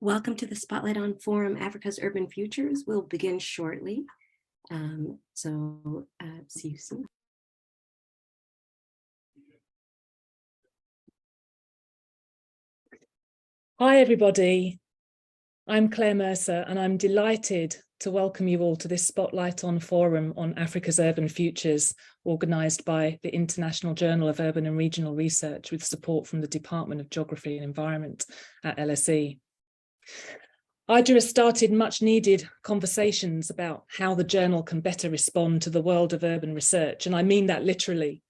Welcome to the Spotlight on Forum, Africa's Urban Futures. We'll begin shortly. See you soon. Hi, everybody. I'm Claire Mercer, and I'm delighted to welcome you all to this Spotlight on Forum on Africa's Urban Futures, organised by the International Journal of Urban and Regional Research with support from the Department of Geography and Environment at LSE. IJA has started much needed conversations about how the journal can better respond to the world of urban research, and I mean that literally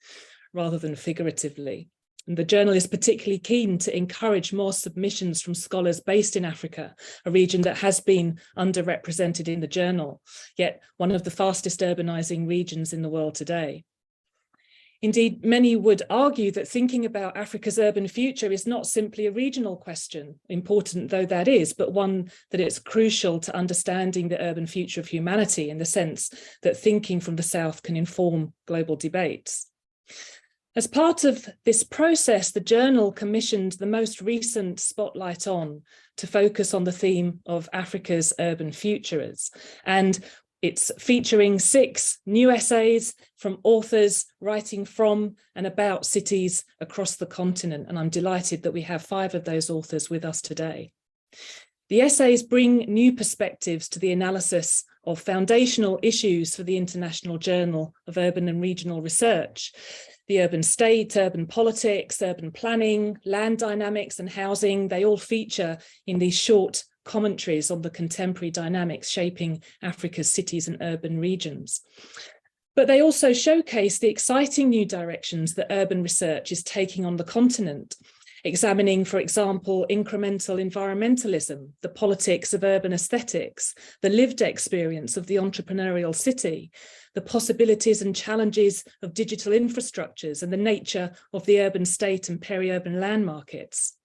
rather than figuratively. And the journal is particularly keen to encourage more submissions from scholars based in Africa, a region that has been underrepresented in the journal, yet one of the fastest urbanising regions in the world today. Indeed, many would argue that thinking about Africa's urban future is not simply a regional question, important though that is, but one that is crucial to understanding the urban future of humanity in the sense that thinking from the South can inform global debates. As part of this process, the journal commissioned the most recent Spotlight On to focus on the theme of Africa's urban futures, and it's featuring 6 new essays from authors writing from and about cities across the continent, and I'm delighted that we have 5 of those authors with us today. The essays bring new perspectives to the analysis of foundational issues for the International Journal of Urban and Regional Research: the urban state, urban politics, urban planning, land dynamics and housing. They all feature in these short commentaries on the contemporary dynamics shaping Africa's cities and urban regions. But they also showcase the exciting new directions that urban research is taking on the continent, examining, for example, incremental environmentalism, the politics of urban aesthetics, the lived experience of the entrepreneurial city, the possibilities and challenges of digital infrastructures, and the nature of the urban state and peri-urban land markets.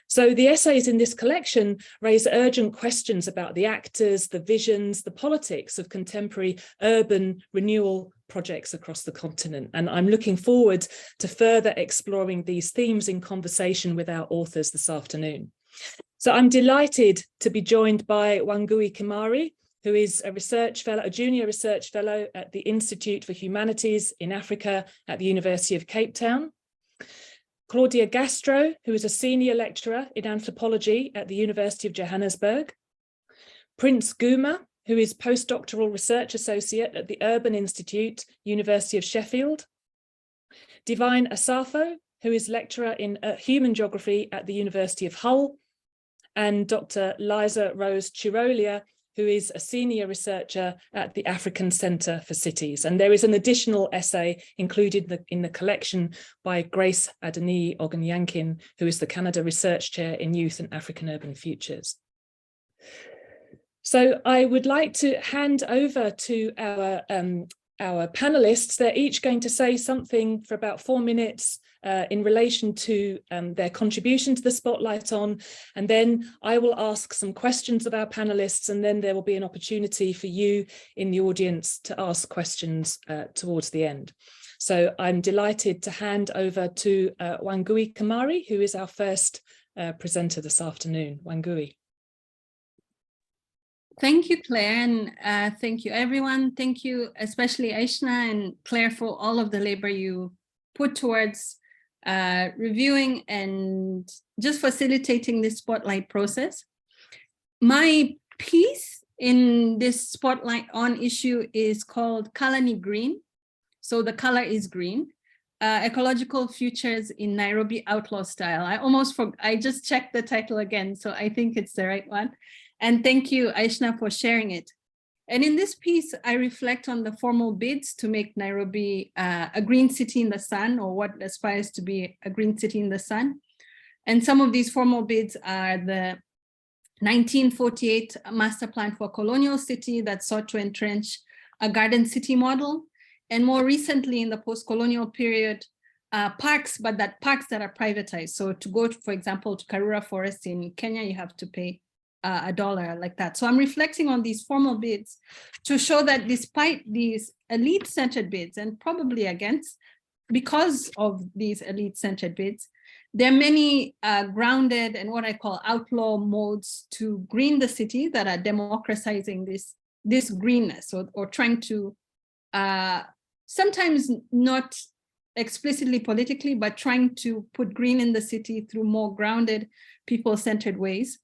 So the essays in this collection raise urgent questions about the actors, the visions, the politics of contemporary urban renewal projects across the continent. And I'm looking forward to further exploring these themes in conversation with our authors this afternoon. So I'm delighted to be joined by Wangui Kimari, who is a junior research fellow at the Institute for Humanities in Africa at the University of Cape Town. Claudia Gastrow, who is a senior lecturer in anthropology at the University of Johannesburg. Prince Guma, who is postdoctoral research associate at the Urban Institute, University of Sheffield. Divine Asafo, who is lecturer in human geography at the University of Hull. And Dr. Liza Cirolia, who is a senior researcher at the African Centre for Cities. And there is an additional essay included in the collection by Grace Adeniyi-Ogunyankin, who is the Canada Research Chair in Youth and African Urban Futures. So I would like to hand over to our panelists. They're each going to say something for about 4 minutes in relation to their contribution to the Spotlight On, and then I will ask some questions of our panelists, and then there will be an opportunity for you in the audience to ask questions towards the end. So I'm delighted to hand over to Wangui Kimari, who is our first presenter this afternoon. Wangui. Thank you, Claire, and thank you, everyone. Thank you, especially Aishna and Claire, for all of the labor you put towards reviewing and just facilitating this Spotlight process. My piece in this Spotlight On issue is called Kalani Green. So the color is green. Ecological Futures in Nairobi Outlaw Style. I just checked the title again, so I think it's the right one. And thank you, Aishna, for sharing it. And in this piece, I reflect on the formal bids to make Nairobi a green city in the sun, or what aspires to be a green city in the sun. And some of these formal bids are the 1948 Master Plan for a Colonial City that sought to entrench a garden city model. And more recently, in the post-colonial period, parks, but parks that are privatized. So to go, for example, to Karura Forest in Kenya, you have to pay $1 like that. So I'm reflecting on these formal bids to show that despite these elite-centered bids, and probably because of these elite-centered bids, there are many grounded and what I call outlaw modes to green the city that are democratizing this greenness, or trying to sometimes not explicitly politically, but trying to put green in the city through more grounded, people-centered ways.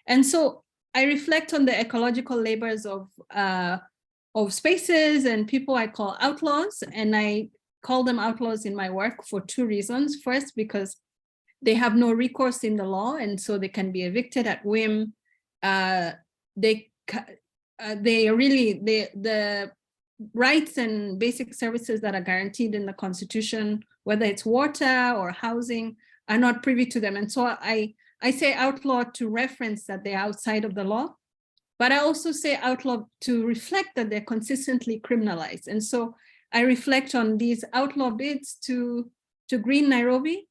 And so I reflect on the ecological labors of spaces and people I call outlaws, and I call them outlaws in my work for two reasons. First, because they have no recourse in the law, and so they can be evicted at whim. The rights and basic services that are guaranteed in the Constitution, whether it's water or housing, are not privy to them. And so I say outlaw to reference that they're outside of the law, but I also say outlaw to reflect that they're consistently criminalized. And so I reflect on these outlaw bids to green Nairobi.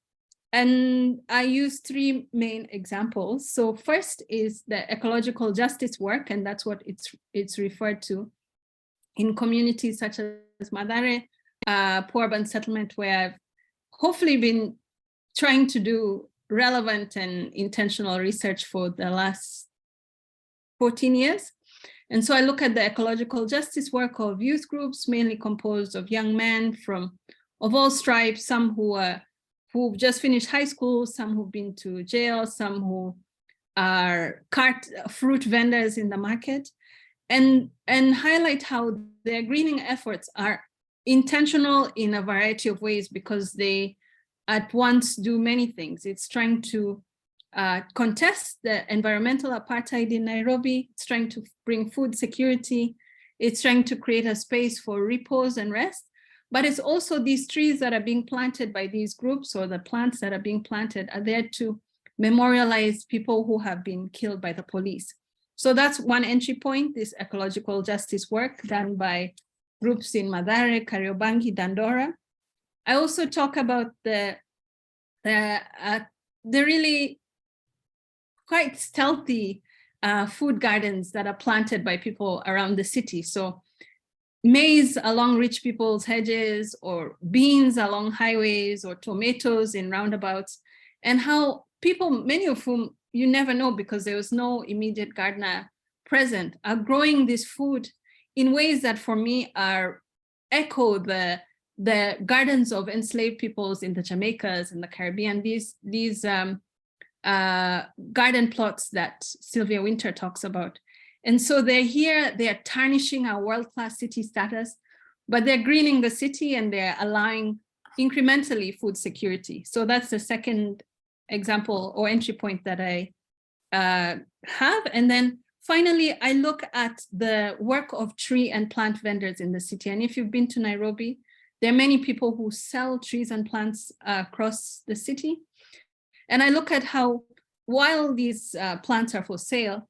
And I use three main examples. So first is the ecological justice work, and that's what it's referred to in communities such as Mathare, peri-urban settlement, where I've hopefully been trying to do relevant and intentional research for the last 14 years. And so I look at the ecological justice work of youth groups, mainly composed of young men of all stripes, some who've just finished high school, some who've been to jail, some who are fruit vendors in the market, and highlight how their greening efforts are intentional in a variety of ways, because they at once do many things. It's trying to contest the environmental apartheid in Nairobi. It's trying to bring food security. It's trying to create a space for repose and rest. But it's also these trees that are being planted by these groups, or the plants that are being planted, are there to memorialize people who have been killed by the police. So that's one entry point, this ecological justice work done by groups in Mathare, Kariobangi, Dandora. I also talk about the really quite stealthy food gardens that are planted by people around the city. So maize along rich people's hedges, or beans along highways, or tomatoes in roundabouts, and how people, many of whom you never know because there was no immediate gardener present, are growing this food in ways that for me echo the gardens of enslaved peoples in the Jamaicas and the Caribbean, these garden plots that Sylvia Winter talks about. And so they're here, they're tarnishing our world-class city status, but they're greening the city and they're allowing incrementally food security. So that's the second example or entry point that I have. And then finally, I look at the work of tree and plant vendors in the city. And if you've been to Nairobi, there are many people who sell trees and plants across the city. And I look at how, while these plants are for sale,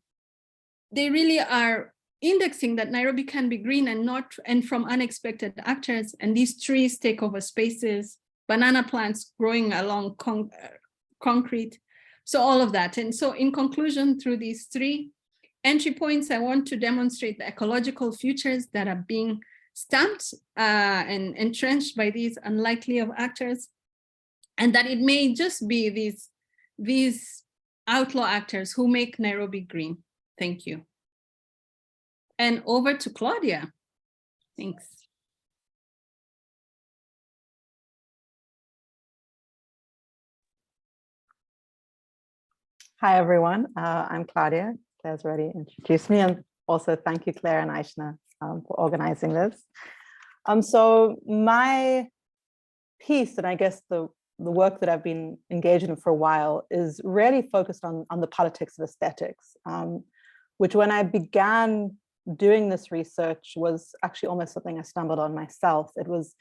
they really are indexing that Nairobi can be green and from unexpected actors. And these trees take over spaces, banana plants growing along concrete. So all of that. And so in conclusion, through these three entry points, I want to demonstrate the ecological futures that are being stamped and entrenched by these unlikely of actors, and that it may just be these outlaw actors who make Nairobi green. Thank you. And over to Claudia. Thanks. Hi, everyone. I'm Claudia. Claire's already introduced me. And also thank you, Claire and Aishna, for organizing this. So my piece, and I guess the work that I've been engaged in for a while, is really focused on the politics of aesthetics, which when I began doing this research was actually almost something I stumbled on myself. It was,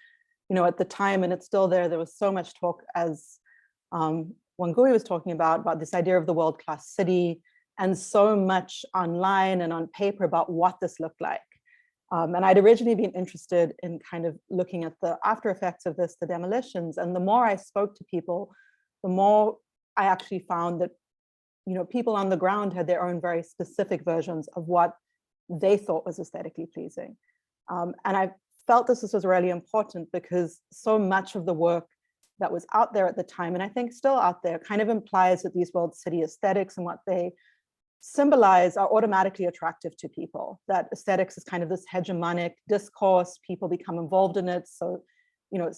at the time, and it's still there was so much talk, as Wangui was talking about this idea of the world-class city, and so much online and on paper about what this looked like. And I'd originally been interested in kind of looking at the after effects of this, the demolitions. And the more I spoke to people, the more I actually found that, people on the ground had their own very specific versions of what they thought was aesthetically pleasing. And I felt this was really important because so much of the work that was out there at the time, and I think still out there, kind of implies that these world city aesthetics and what they symbolize are automatically attractive to people, that aesthetics is kind of this hegemonic discourse, people become involved in it. So, you know,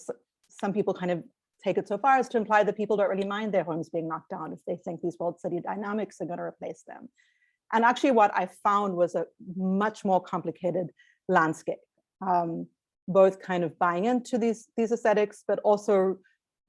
some people kind of take it so far as to imply that people don't really mind their homes being knocked down if they think these world city dynamics are going to replace them. And actually what I found was a much more complicated landscape, both kind of buying into these aesthetics, but also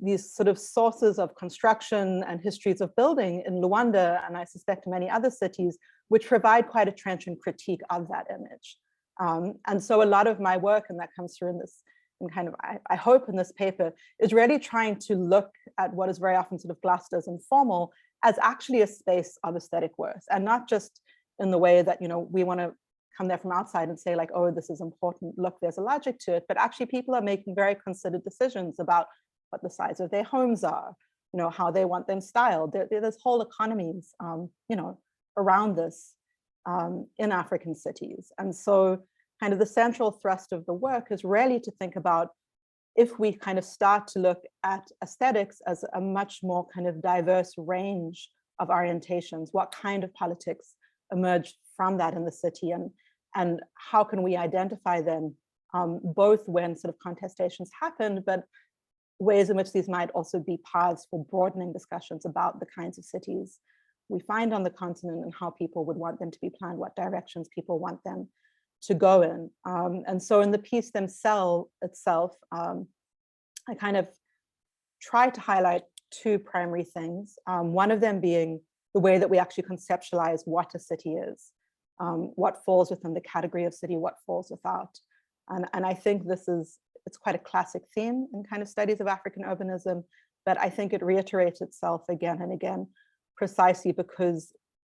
these sort of sources of construction and histories of building in Luanda, and I suspect many other cities, which provide quite a trenchant critique of that image. And so a lot of my work, and that comes through in this, and kind of, I hope in this paper, is really trying to look at what is very often sort of glassed as informal as actually a space of aesthetic worth, and not just in the way that, you know, we want to come there from outside and say like, oh, this is important, look, there's a logic to it, but actually people are making very considered decisions about what the size of their homes are, you know, how they want them styled. There's whole economies, you know, around this in African cities. And so kind of the central thrust of the work is really to think about, if we kind of start to look at aesthetics as a much more kind of diverse range of orientations, what kind of politics emerge from that in the city, and how can we identify them, both when sort of contestations happen, but ways in which these might also be paths for broadening discussions about the kinds of cities we find on the continent and how people would want them to be planned, what directions people want them to go in. And so in the piece itself, I kind of try to highlight two primary things. One of them being the way that we actually conceptualize what a city is, what falls within the category of city, what falls without. And I think it's quite a classic theme in kind of studies of African urbanism, but I think it reiterates itself again and again, precisely because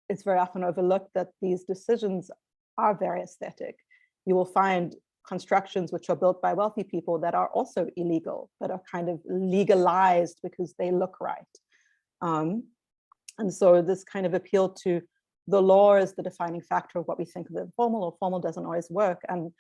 it's very often overlooked that these decisions are very aesthetic. You will find constructions which are built by wealthy people that are also illegal, but are kind of legalized because they look right. And so this kind of appeal to the law as the defining factor of what we think of informal, or formal doesn't always work. And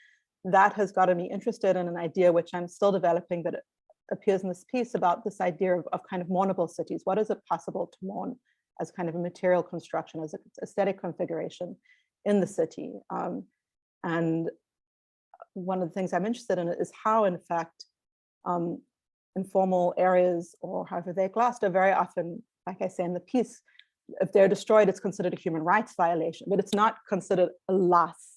that has gotten me interested in an idea which I'm still developing, but it appears in this piece, about this idea of kind of mournable cities. What is it possible to mourn as kind of a material construction, as an aesthetic configuration in the city? And one of the things I'm interested in is how, in fact, informal areas, or however they're glassed, are very often, like I say in the piece, if they're destroyed, it's considered a human rights violation, but it's not considered a loss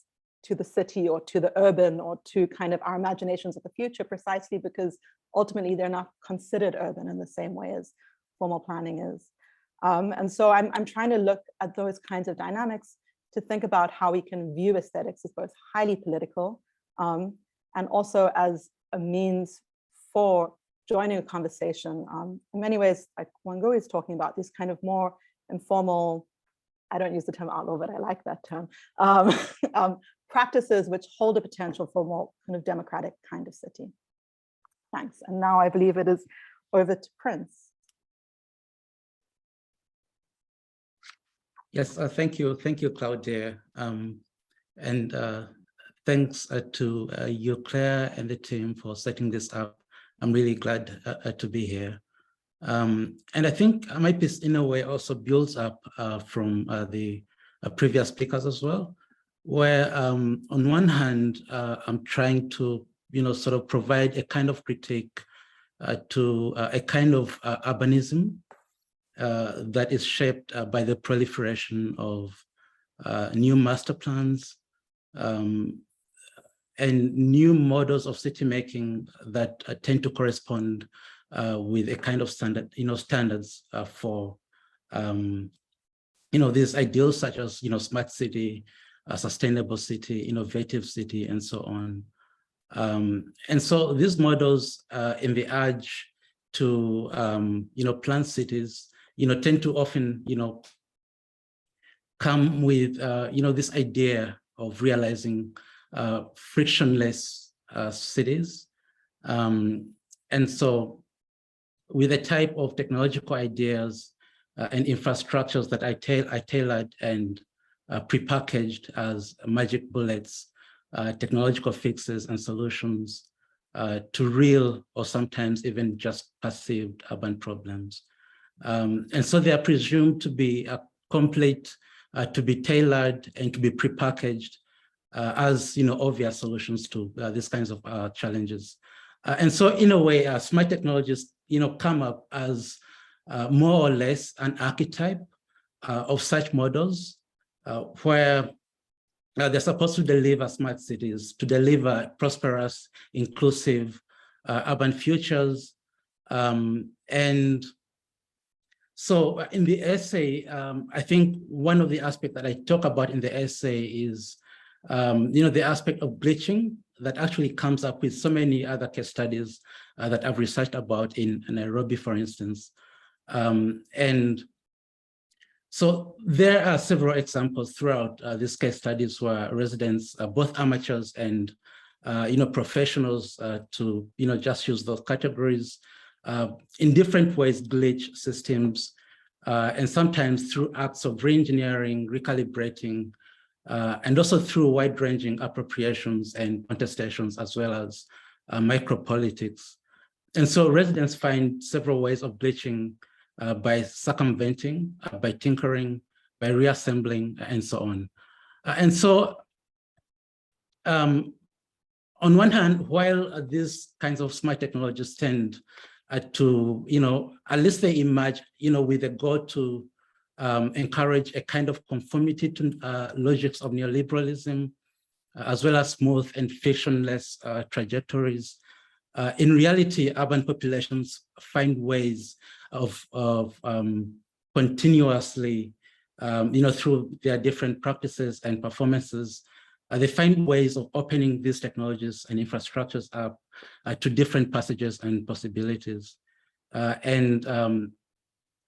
to the city or to the urban or to kind of our imaginations of the future, precisely because ultimately they're not considered urban in the same way as formal planning is. And so I'm trying to look at those kinds of dynamics to think about how we can view aesthetics as both highly political and also as a means for joining a conversation. In many ways, like Wangui is talking about, these kind of more informal, I don't use the term outlaw, but I like that term, practices which hold a potential for more kind of democratic kind of city. Thanks. And now I believe it is over to Prince. Yes, thank you, Claudia. And thanks to you, Claire, and the team for setting this up. I'm really glad to be here. And I think my piece, in a way, also builds up from the previous speakers as well, where on one hand, I'm trying to, sort of provide a kind of critique to a kind of urbanism that is shaped by the proliferation of new master plans and new models of city making that tend to correspond with a kind of standard, standards for, these ideals such as, smart city, sustainable city, innovative city, and so on. And so these models in the urge to, plan cities, tend to often, come with, this idea of realizing frictionless cities. And so with the type of technological ideas and infrastructures that I tailored and prepackaged as magic bullets, technological fixes and solutions to real or sometimes even just perceived urban problems. And so they are presumed to be complete, to be tailored and to be prepackaged as obvious solutions to these kinds of challenges. And so in a way, smart technologies come up as more or less an archetype of such models where they're supposed to deliver smart cities, to deliver prosperous, inclusive urban futures. And so in the essay, I think one of the aspects that I talk about in the essay is the aspect of glitching that actually comes up with so many other case studies that I've researched about in Nairobi, for instance. And so there are several examples throughout these case studies where residents, both amateurs and professionals, to just use those categories, in different ways glitch systems, and sometimes through acts of re-engineering, recalibrating, and also through wide-ranging appropriations and contestations, as well as micropolitics. And so residents find several ways of glitching by circumventing, by tinkering, by reassembling, and so on. And so on one hand, while these kinds of smart technologies tend to, at least they emerge, with a goal to encourage a kind of conformity to logics of neoliberalism, as well as smooth and frictionless trajectories. In reality, urban populations find ways of continuously, through their different practices and performances, they find ways of opening these technologies and infrastructures up to different passages and possibilities. And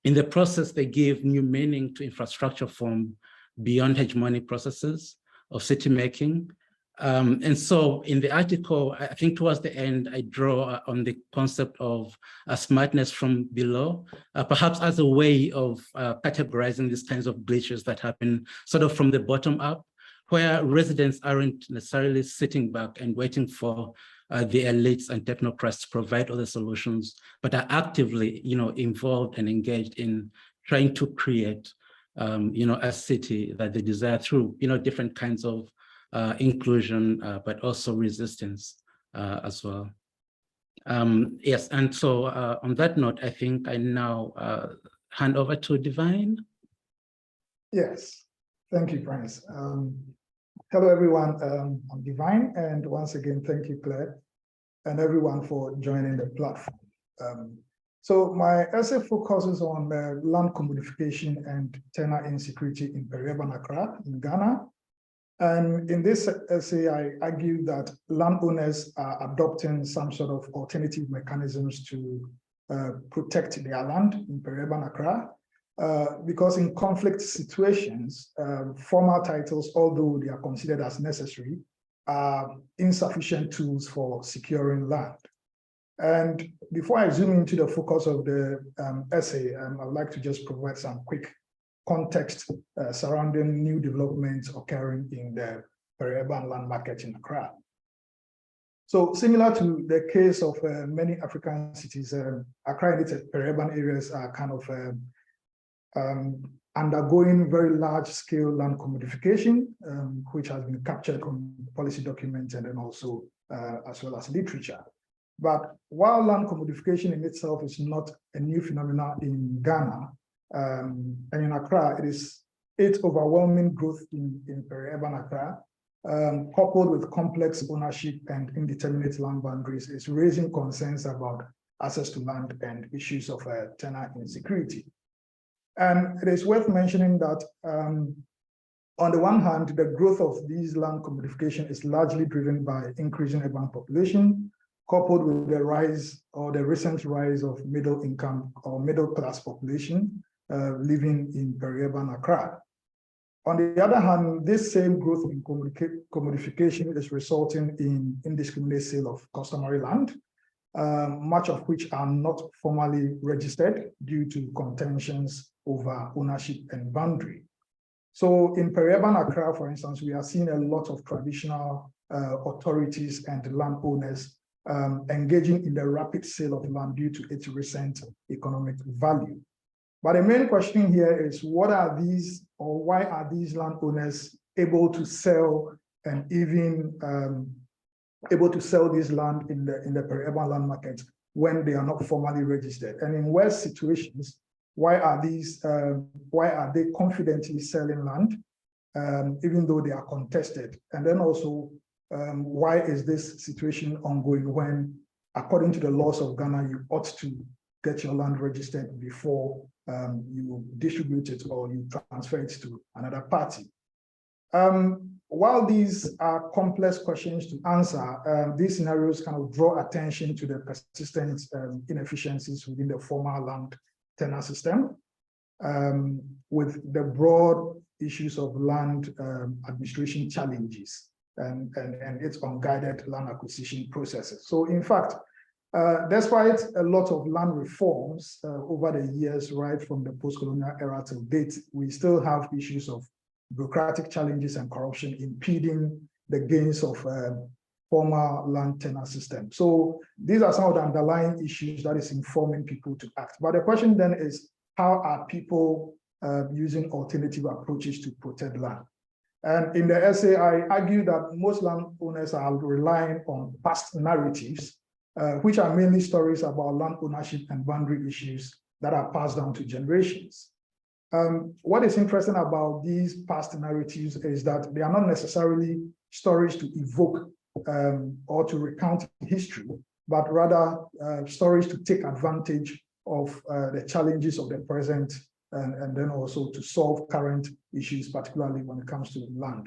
in the process, they give new meaning to infrastructure from beyond hegemonic processes of city making. And so in the article, I think towards the end, I draw on the concept of smartness from below, perhaps as a way of categorizing these kinds of glitches that happen sort of from the bottom up, where residents aren't necessarily sitting back and waiting for the elites and technocrats to provide all the solutions, but are actively, involved and engaged in trying to create, a city that they desire through, different kinds of inclusion, but also resistance as well. Yes, and so on that note, I think I now hand over to Divine. Yes, thank you, Prince. Hello, everyone. I'm Divine, and once again, thank you, Claire, and everyone for joining the platform. So my essay focuses on land commodification and tenant insecurity in peri-urban Accra in Ghana. And in this essay, I argue that landowners are adopting some sort of alternative mechanisms to protect their land in peri-urban Accra. Because in conflict situations, formal titles, although they are considered as necessary, are insufficient tools for securing land. And before I zoom into the focus of the essay, I would like to just provide some quick context surrounding new developments occurring in the peri-urban land market in Accra. So similar to the case of many African cities, Accra and its peri-urban areas are kind of undergoing very large-scale land commodification, which has been captured on policy documents and then also as well as literature. But while land commodification in itself is not a new phenomenon in Ghana, and in Accra, it is its overwhelming growth in peri-urban Accra, coupled with complex ownership and indeterminate land boundaries, is raising concerns about access to land and issues of tenant insecurity. And it is worth mentioning that on the one hand, the growth of these land commodification is largely driven by increasing urban population, coupled with the rise or the recent rise of middle income or middle class population living in peri-urban Accra. On the other hand, this same growth in commodification is resulting in indiscriminate sale of customary land, much of which are not formally registered due to contentions over ownership and boundary. So in peri-urban Accra, for instance, we are seeing a lot of traditional authorities and landowners engaging in the rapid sale of land due to its recent economic value. But the main question here is, what are these, or why are these landowners able to sell and even able to sell this land in the peri-urban land market when they are not formally registered? And in worse situations, why are they confidently selling land even though they are contested? And then also, why is this situation ongoing when, according to the laws of Ghana, you ought to get your land registered before you distribute it or you transfer it to another party? While these are complex questions to answer, these scenarios kind of draw attention to the persistent inefficiencies within the formal land tenure system, with the broad issues of land administration challenges and its unguided land acquisition processes. So in fact, despite a lot of land reforms over the years, right from the post-colonial era till date, we still have issues of bureaucratic challenges and corruption impeding the gains of formal land tenure system. So these are some of the underlying issues that is informing people to act. But the question then is, how are people using alternative approaches to protect land? And in the essay, I argue that most landowners are relying on past narratives, which are mainly stories about land ownership and boundary issues that are passed down to generations. What is interesting about these past narratives is that they are not necessarily stories to evoke or to recount history, but rather stories to take advantage of the challenges of the present and then also to solve current issues, particularly when it comes to land.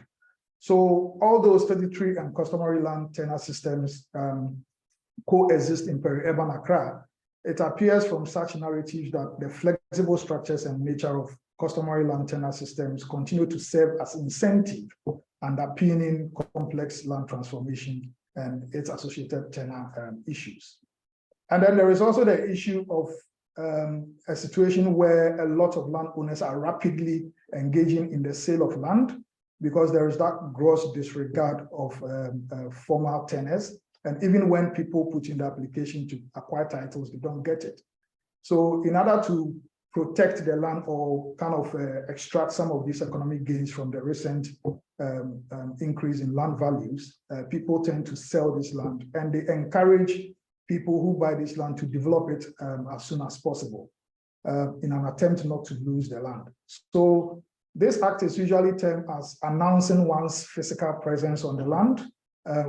So all those statutory and customary land tenure systems coexist in peri-urban Accra. It appears from such narratives that the flexible structures and nature of customary land tenure systems continue to serve as incentive underpinning complex land transformation and its associated tenure issues. And then there is also the issue of a situation where a lot of landowners are rapidly engaging in the sale of land because there is that gross disregard of formal tenures. And even when people put in the application to acquire titles, they don't get it. So in order to protect the land or kind of extract some of these economic gains from the recent increase in land values, people tend to sell this land, and they encourage people who buy this land to develop it as soon as possible in an attempt not to lose the land. So this act is usually termed as announcing one's physical presence on the land,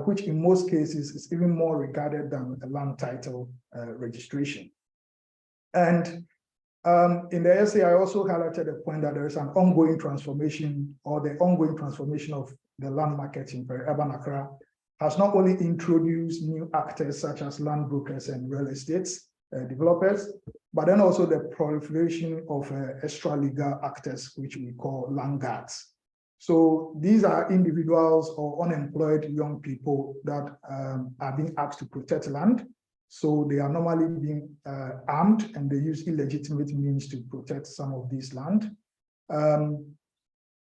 which in most cases is even more regarded than a land title registration. And in the essay, I also highlighted the point that there is an ongoing transformation, or the ongoing transformation of the land market in peri-urban Accra has not only introduced new actors such as land brokers and real estate developers, but then also the proliferation of extra-legal actors, which we call land guards. So these are individuals or unemployed young people that are being asked to protect land. So they are normally being armed, and they use illegitimate means to protect some of this land.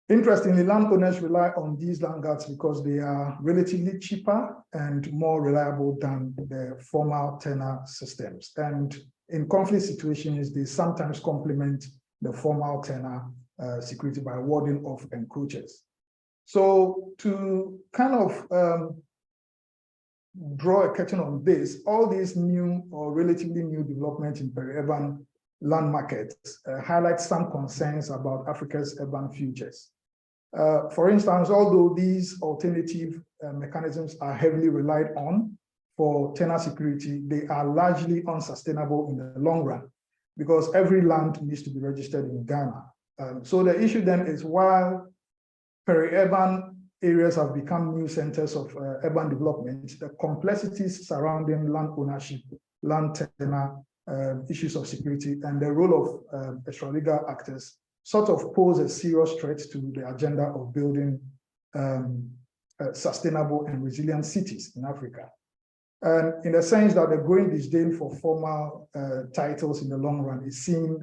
Interestingly, landowners rely on these land guards because they are relatively cheaper and more reliable than the formal tenure systems. And in conflict situations, they sometimes complement the formal tenure security by warding off encroachers. So to kind of draw a curtain on this, all these new or relatively new development in peri-urban land markets highlight some concerns about Africa's urban futures. For instance, although these alternative mechanisms are heavily relied on for tenure security, they are largely unsustainable in the long run because every land needs to be registered in Ghana. So the issue then is, while peri-urban areas have become new centers of urban development, the complexities surrounding land ownership, land tenure, issues of security, and the role of extra-legal actors sort of pose a serious threat to the agenda of building sustainable and resilient cities in Africa. And in the sense that the growing disdain for formal titles in the long run is seen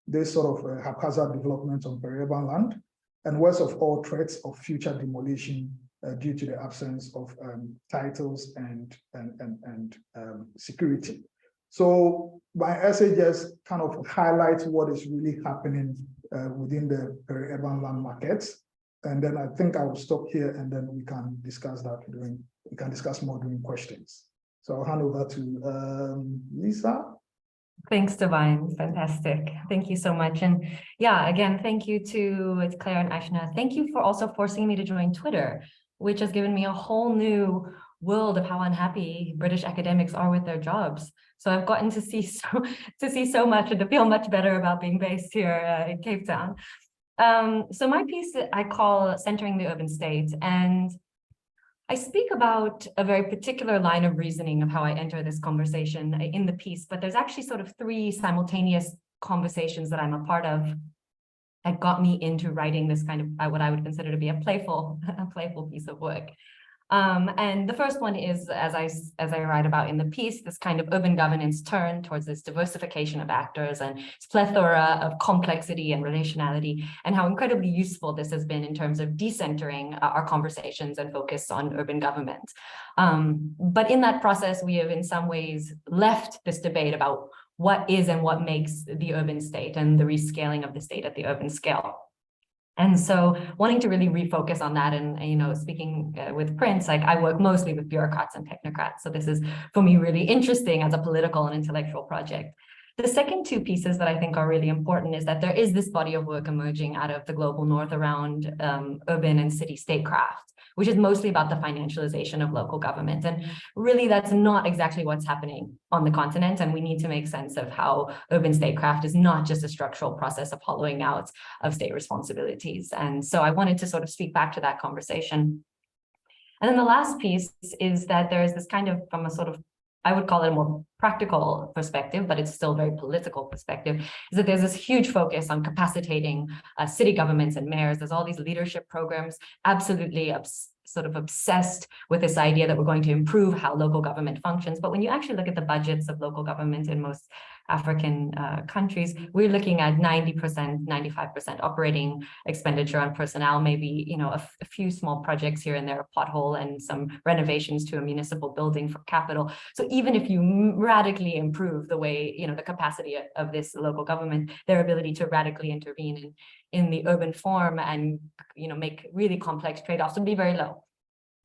this sort of haphazard development on peri-urban land, and worst of all, threats of future demolition due to the absence of titles and security. So my essay just kind of highlights what is really happening within the peri-urban land markets. And then I think I will stop here and then we can discuss that we can discuss more during questions. So I'll hand over to Lisa. Thanks, Divine. Fantastic. Thank you so much. And yeah, again, thank you to Claire and Aishna. Thank you for also forcing me to join Twitter, which has given me a whole new world of how unhappy British academics are with their jobs. So I've gotten to see so much and to feel much better about being based here in Cape Town. So my piece I call Centering the Urban State, and I speak about a very particular line of reasoning of how I enter this conversation in the piece, but there's actually sort of three simultaneous conversations that I'm a part of that got me into writing this kind of what I would consider to be a playful piece of work. And the first one is, as I write about in the piece, this kind of urban governance turn towards this diversification of actors and its plethora of complexity and relationality, and how incredibly useful this has been in terms of decentering our conversations and focus on urban government. But in that process, we have in some ways left this debate about what is and what makes the urban state and the rescaling of the state at the urban scale. And so wanting to really refocus on that, and speaking with Prince, like I work mostly with bureaucrats and technocrats. So this is for me really interesting as a political and intellectual project. The second two pieces that I think are really important is that there is this body of work emerging out of the global north around urban and city statecraft, which is mostly about the financialization of local government. And really that's not exactly what's happening on the continent. And we need to make sense of how urban statecraft is not just a structural process of hollowing out of state responsibilities. And so I wanted to sort of speak back to that conversation. And then the last piece is that there's this kind of, from a sort of, I would call it a more practical perspective, but it's still a very political perspective, is that there's this huge focus on capacitating city governments and mayors. There's all these leadership programs, absolutely sort of obsessed with this idea that we're going to improve how local government functions. But when you actually look at the budgets of local government in most African countries, we're looking at 90%, 95% operating expenditure on personnel, maybe a few small projects here and there, a pothole and some renovations to a municipal building for capital. So even if you radically improve the way, the capacity of this local government, their ability to radically intervene in the urban form and make really complex trade-offs would be very low.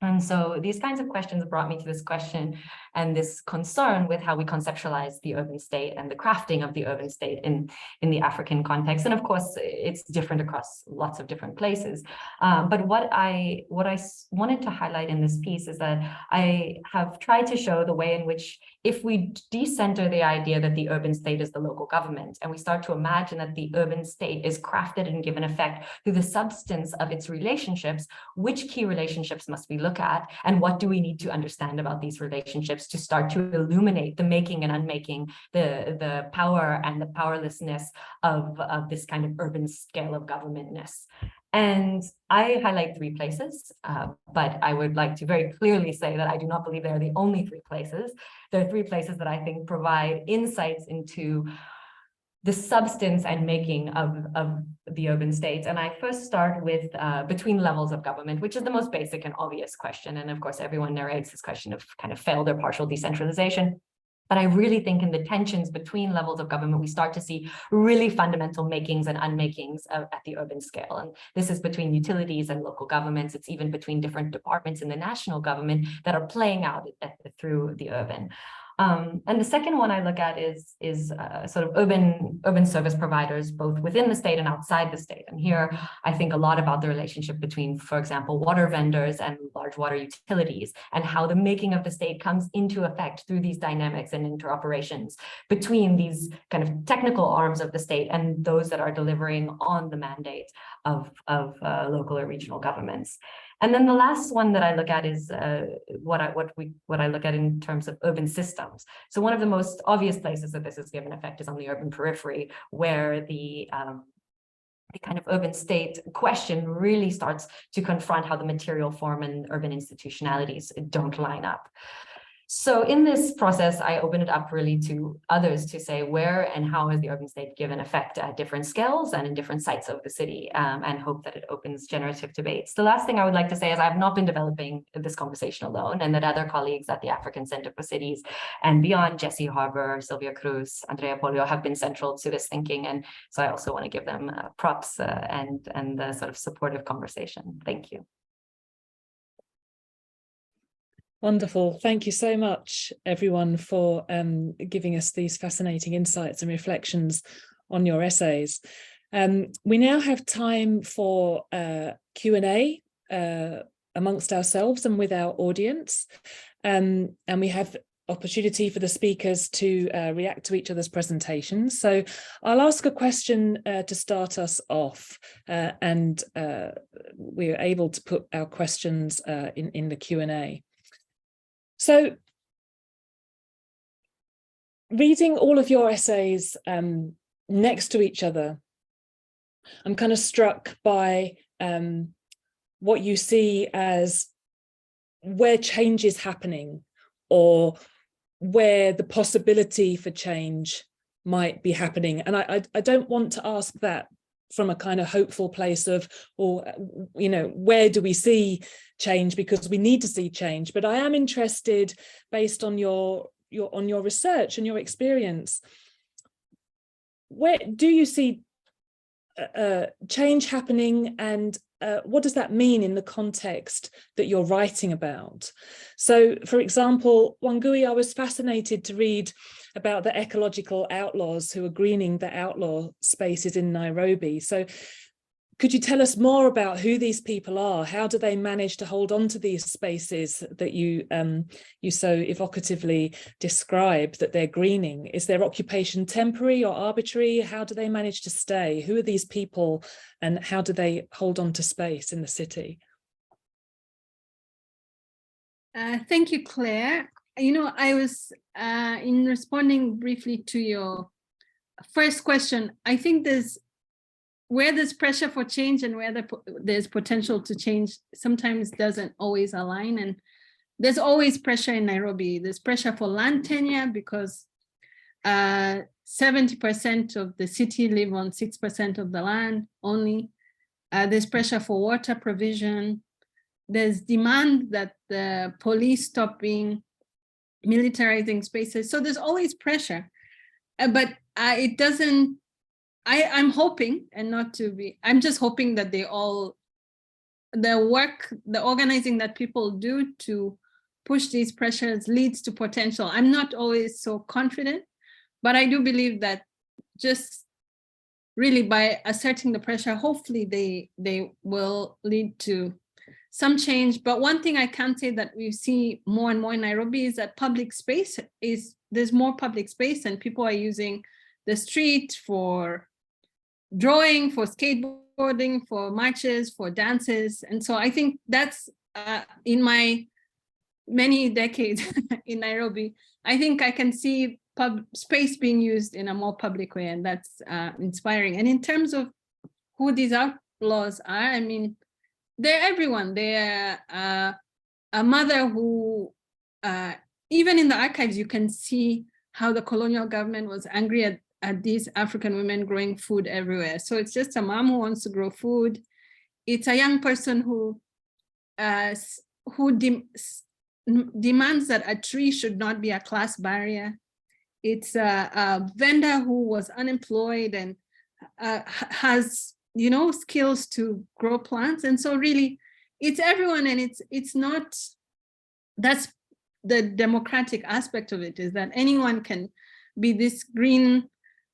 And so these kinds of questions brought me to this question and this concern with how we conceptualize the urban state and the crafting of the urban state in the African context. And of course, it's different across lots of different places. But what I wanted to highlight in this piece is that I have tried to show the way in which, if we decenter the idea that the urban state is the local government, and we start to imagine that the urban state is crafted and given effect through the substance of its relationships, which key relationships must we look at, and what do we need to understand about these relationships to start to illuminate the making and unmaking, the power and the powerlessness of this kind of urban scale of governmentness. And I highlight three places, but I would like to very clearly say that I do not believe they are the only three places. There are three places that I think provide insights into the substance and making of the urban state. And I first start with between levels of government, which is the most basic and obvious question. And of course, everyone narrates this question of kind of failed or partial decentralization. But I really think in the tensions between levels of government, we start to see really fundamental makings and unmakings at the urban scale. And this is between utilities and local governments. It's even between different departments in the national government that are playing out through the urban. And the second one I look at is sort of urban service providers, both within the state and outside the state. And here, I think a lot about the relationship between, for example, water vendors and large water utilities, and how the making of the state comes into effect through these dynamics and interoperations between these kind of technical arms of the state and those that are delivering on the mandate of local or regional governments. And then the last one that I look at is what I look at in terms of urban systems. So one of the most obvious places that this is given effect is on the urban periphery, where the kind of urban state question really starts to confront how the material form and urban institutionalities don't line up. So in this process, I open it up really to others to say where and how has the urban state given effect at different scales and in different sites of the city, and hope that it opens generative debates. The last thing I would like to say is I've not been developing this conversation alone, and that other colleagues at the African Center for Cities and beyond, Jesse Harbour, Sylvia Cruz, Andrea Polio, have been central to this thinking. And so I also want to give them props and the sort of supportive conversation. Thank you. Wonderful. Thank you so much, everyone, for giving us these fascinating insights and reflections on your essays. We now have time for Q&A amongst ourselves and with our audience. And we have opportunity for the speakers to react to each other's presentations. So I'll ask a question to start us off, and we're able to put our questions in the Q&A. So, reading all of your essays next to each other, I'm kind of struck by what you see as where change is happening, or where the possibility for change might be happening. And I don't want to ask that from a kind of hopeful place of, or, you know, where do we see change, because we need to see change. But I am interested, based on your research and your experience, where do you see change happening, and what does that mean in the context that you're writing about? So, for example, Wangui, I was fascinated to read about the ecological outlaws who are greening the outlaw spaces in Nairobi. So could you tell us more about who these people are? How do they manage to hold on to these spaces that you so evocatively describe that they're greening? Is their occupation temporary or arbitrary? How do they manage to stay? Who are these people, and how do they hold on to space in the city? Thank you, Claire. You know, I was in responding briefly to your first question, I think where there's pressure for change and where there's potential to change sometimes doesn't always align. And there's always pressure in Nairobi. There's pressure for land tenure because 70% of the city live on 6% of the land only. There's pressure for water provision. There's demand that the police stop being militarizing spaces. So there's always pressure, but it doesn't, I'm hoping, and not to be, I'm just hoping that the organizing that people do to push these pressures leads to potential. I'm not always so confident, but I do believe that just really by asserting the pressure, hopefully they will lead to some change. But one thing I can say that we see more and more in Nairobi is that public space there's more public space, and people are using the street for drawing, for skateboarding, for marches, for dances. And so I think that's in my many decades in Nairobi, I think I can see space being used in a more public way, and that's inspiring. And in terms of who these outlaws are, I mean, they're everyone. They're a mother who, even in the archives, you can see how the colonial government was angry at these African women growing food everywhere. So it's just a mom who wants to grow food. It's a young person who demands that a tree should not be a class barrier. It's a vendor who was unemployed and has, you know, skills to grow plants. And so really it's everyone, and it's not, that's the democratic aspect of it, is that anyone can be this green,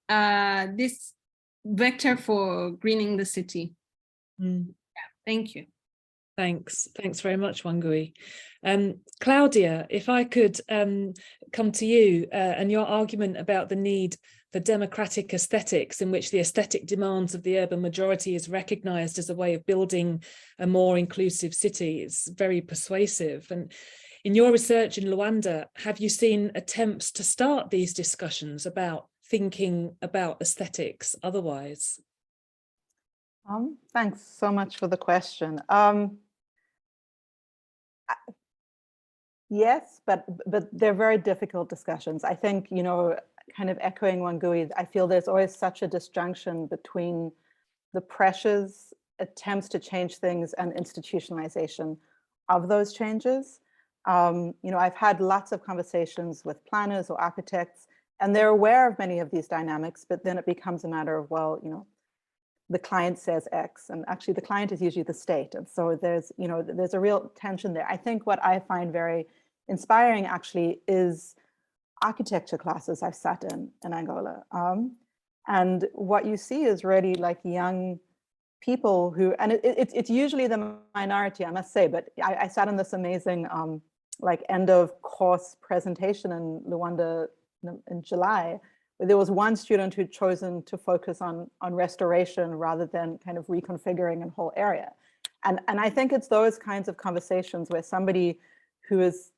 this vector for greening the city. Yeah, thank you. Thanks very much, Wangui. Claudia, if I could come to you and your argument about the need for democratic aesthetics, in which the aesthetic demands of the urban majority is recognized as a way of building a more inclusive city, is very persuasive. And in your research in Luanda, have you seen attempts to start these discussions about thinking about aesthetics otherwise? Thanks so much for the question. Yes, but they're very difficult discussions. I think, you know, kind of echoing Wangui, I feel there's always such a disjunction between the pressures, attempts to change things, and institutionalization of those changes. You know, I've had lots of conversations with planners or architects, and they're aware of many of these dynamics, but then it becomes a matter of, well, you know, the client says X, and actually the client is usually the state. And so there's, you know, there's a real tension there. I think what I find very inspiring actually is architecture classes I've sat in Angola. And what you see is really like young people who, and it's usually the minority, I must say, but I sat in this amazing like end of course presentation in Luanda in July, where there was one student who'd chosen to focus on restoration rather than kind of reconfiguring a whole area. And I think it's those kinds of conversations where somebody who is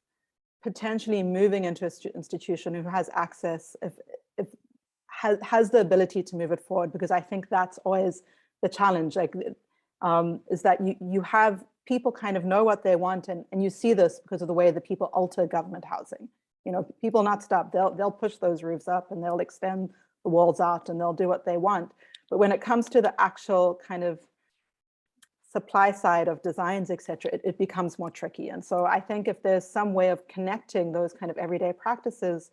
potentially moving into an institution who has access, has the ability to move it forward, because I think that's always the challenge, like, is that you have people kind of know what they want, and you see this because of the way that people alter government housing. You know, people not stop, they'll push those roofs up and they'll extend the walls out and they'll do what they want. But when it comes to the actual kind of supply side of designs, et cetera, it becomes more tricky. And so I think if there's some way of connecting those kind of everyday practices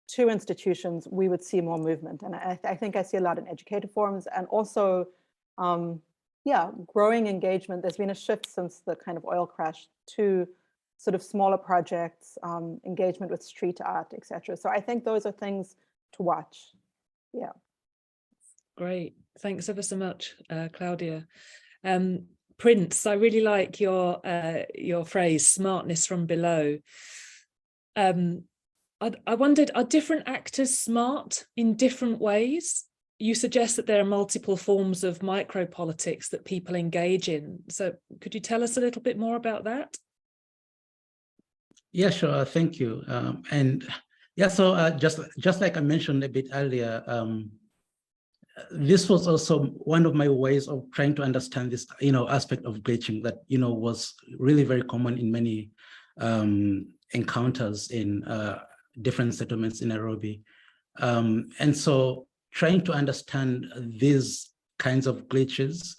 to institutions, we would see more movement. And I think I see a lot in educated forums, and also, yeah, growing engagement. There's been a shift since the kind of oil crash to sort of smaller projects, engagement with street art, et cetera. So I think those are things to watch. Yeah. Great. Thanks ever so much, Claudia. Prince, I really like your phrase, smartness from below. I wondered, are different actors smart in different ways? You suggest that there are multiple forms of micropolitics that people engage in. So could you tell us a little bit more about that? Yeah, sure. Thank you. And yeah, so just like I mentioned a bit earlier, this was also one of my ways of trying to understand this, you know, aspect of glitching that, you know, was really very common in many encounters in different settlements in Nairobi. And so trying to understand these kinds of glitches,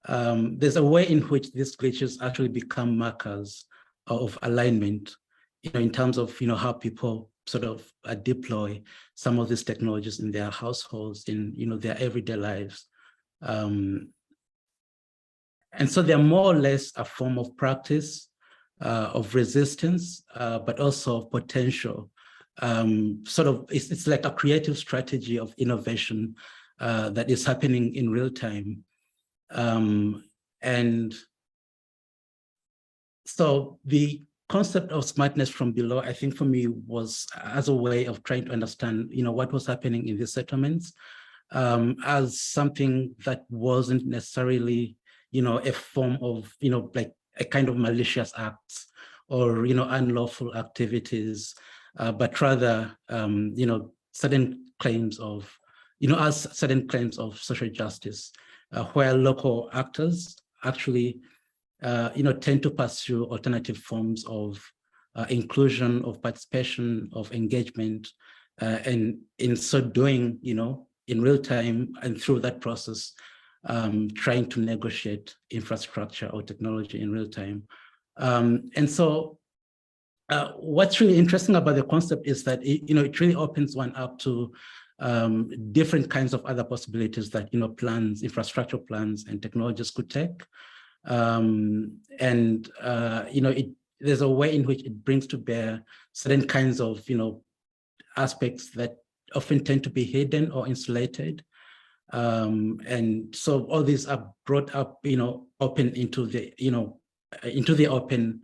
there's a way in which these glitches actually become markers of alignment, you know, in terms of, you know, how people sort of deploy some of these technologies in their households, in, you know, their everyday lives. And so they're more or less a form of practice, of resistance, but also of potential. Sort of, it's like a creative strategy of innovation that is happening in real time. And so the concept of smartness from below, I think for me, was as a way of trying to understand, you know, what was happening in these settlements, as something that wasn't necessarily, you know, a form of, you know, like a kind of malicious acts or, you know, unlawful activities, but rather, you know, certain claims of, you know, as certain claims of social justice, where local actors actually, you know, tend to pursue alternative forms of inclusion, of participation, of engagement, and in so doing, you know, in real time and through that process, trying to negotiate infrastructure or technology in real time. And so what's really interesting about the concept is that you know, it really opens one up to different kinds of other possibilities that, you know, plans, infrastructure plans and technologies could take. And you know, there's a way in which it brings to bear certain kinds of, you know, aspects that often tend to be hidden or insulated. And so all these are brought up, you know, open into the, you know, into the open,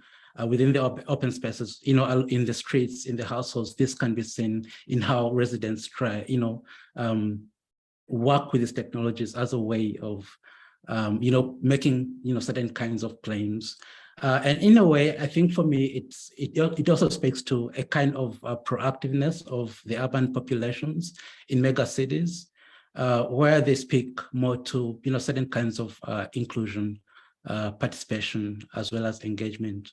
within the open spaces, you know, in the streets, in the households. This can be seen in how residents try, you know, work with these technologies as a way of, you know, making, you know, certain kinds of claims. And in a way, I think for me, it also speaks to a kind of proactiveness of the urban populations in mega cities, where they speak more to, you know, certain kinds of inclusion, participation, as well as engagement.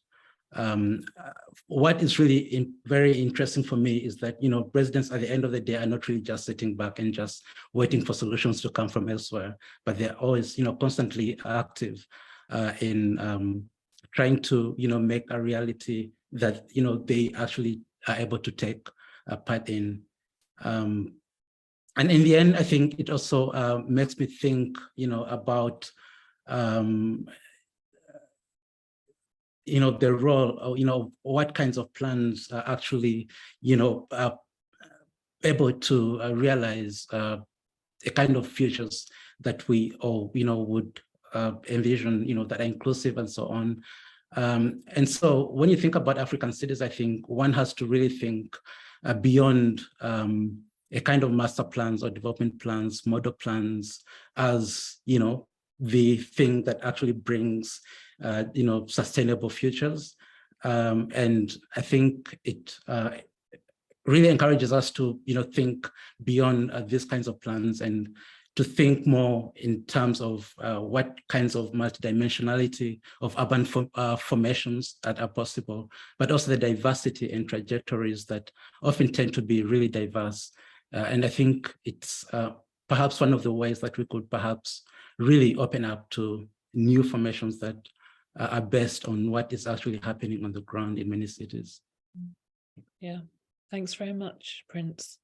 what is really very interesting for me is that, residents at the end of the day are not really just sitting back and just waiting for solutions to come from elsewhere, but they're always, constantly active in trying to, make a reality that, they actually are able to take part in. And in the end, I think it also makes me think, about, the role, of what kinds of plans are actually, able to realize a kind of futures that we all, would envision, that are inclusive and so on. And so when you think about African cities, I think one has to really think beyond a kind of master plans or development plans, model plans as, the thing that actually brings, sustainable futures. And I think it really encourages us to, think beyond these kinds of plans and to think more in terms of what kinds of multidimensionality of urban formations that are possible, but also the diversity and trajectories that often tend to be really diverse. And I think it's perhaps one of the ways that we could perhaps really open up to new formations that are based on what is actually happening on the ground in many cities. Yeah, thanks very much, Prince.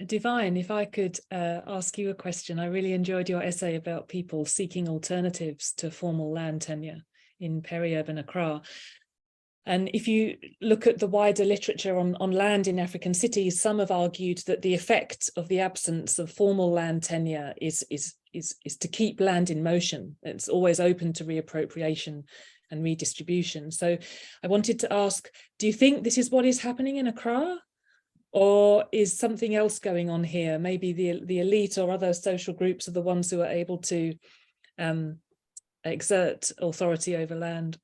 Divine, if I could ask you a question. I really enjoyed your essay about people seeking alternatives to formal land tenure in peri-urban Accra. And if you look at the wider literature on land in African cities, some have argued that the effect of the absence of formal land tenure is to keep land in motion. It's always open to reappropriation and redistribution. So I wanted to ask, do you think this is what is happening in Accra? Or is something else going on here? Maybe the elite or other social groups are the ones who are able to exert authority over land?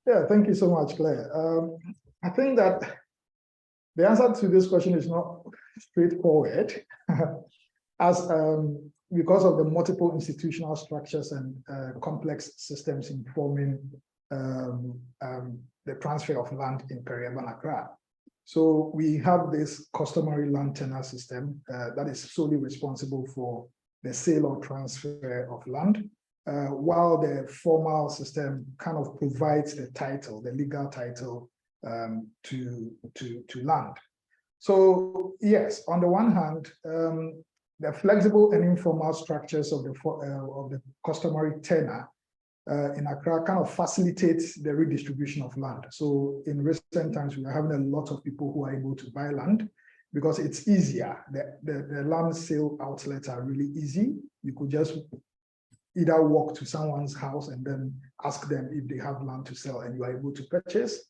Yeah, thank you so much, Claire. I think that the answer to this question is not straightforward, as because of the multiple institutional structures and complex systems informing the transfer of land in peri-urban Accra. So we have this customary land tenure system that is solely responsible for the sale or transfer of land, while the formal system kind of provides the title, the legal title to land. So yes, on the one hand, the flexible and informal structures of the customary tenure in Accra kind of facilitates the redistribution of land. So in recent times, we are having a lot of people who are able to buy land because it's easier. The land sale outlets are really easy. You could just either walk to someone's house and then ask them if they have land to sell, and you are able to purchase.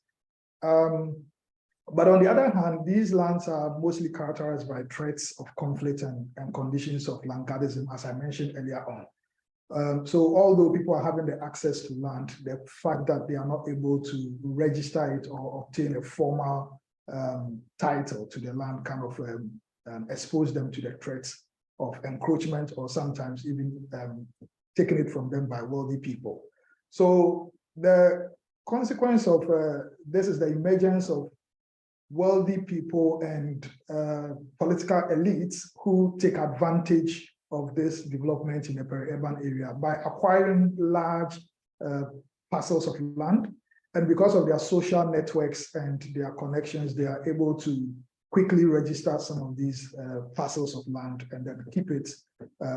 But on the other hand, these lands are mostly characterized by threats of conflict and conditions of landguardism, as I mentioned earlier on. So although people are having the access to land, the fact that they are not able to register it or obtain a formal title to the land kind of expose them to the threats of encroachment, or sometimes even taking it from them by wealthy people. So the consequence of this is the emergence of wealthy people and political elites who take advantage of this development in the peri-urban area by acquiring large parcels of land. And because of their social networks and their connections, they are able to quickly register some of these parcels of land and then keep it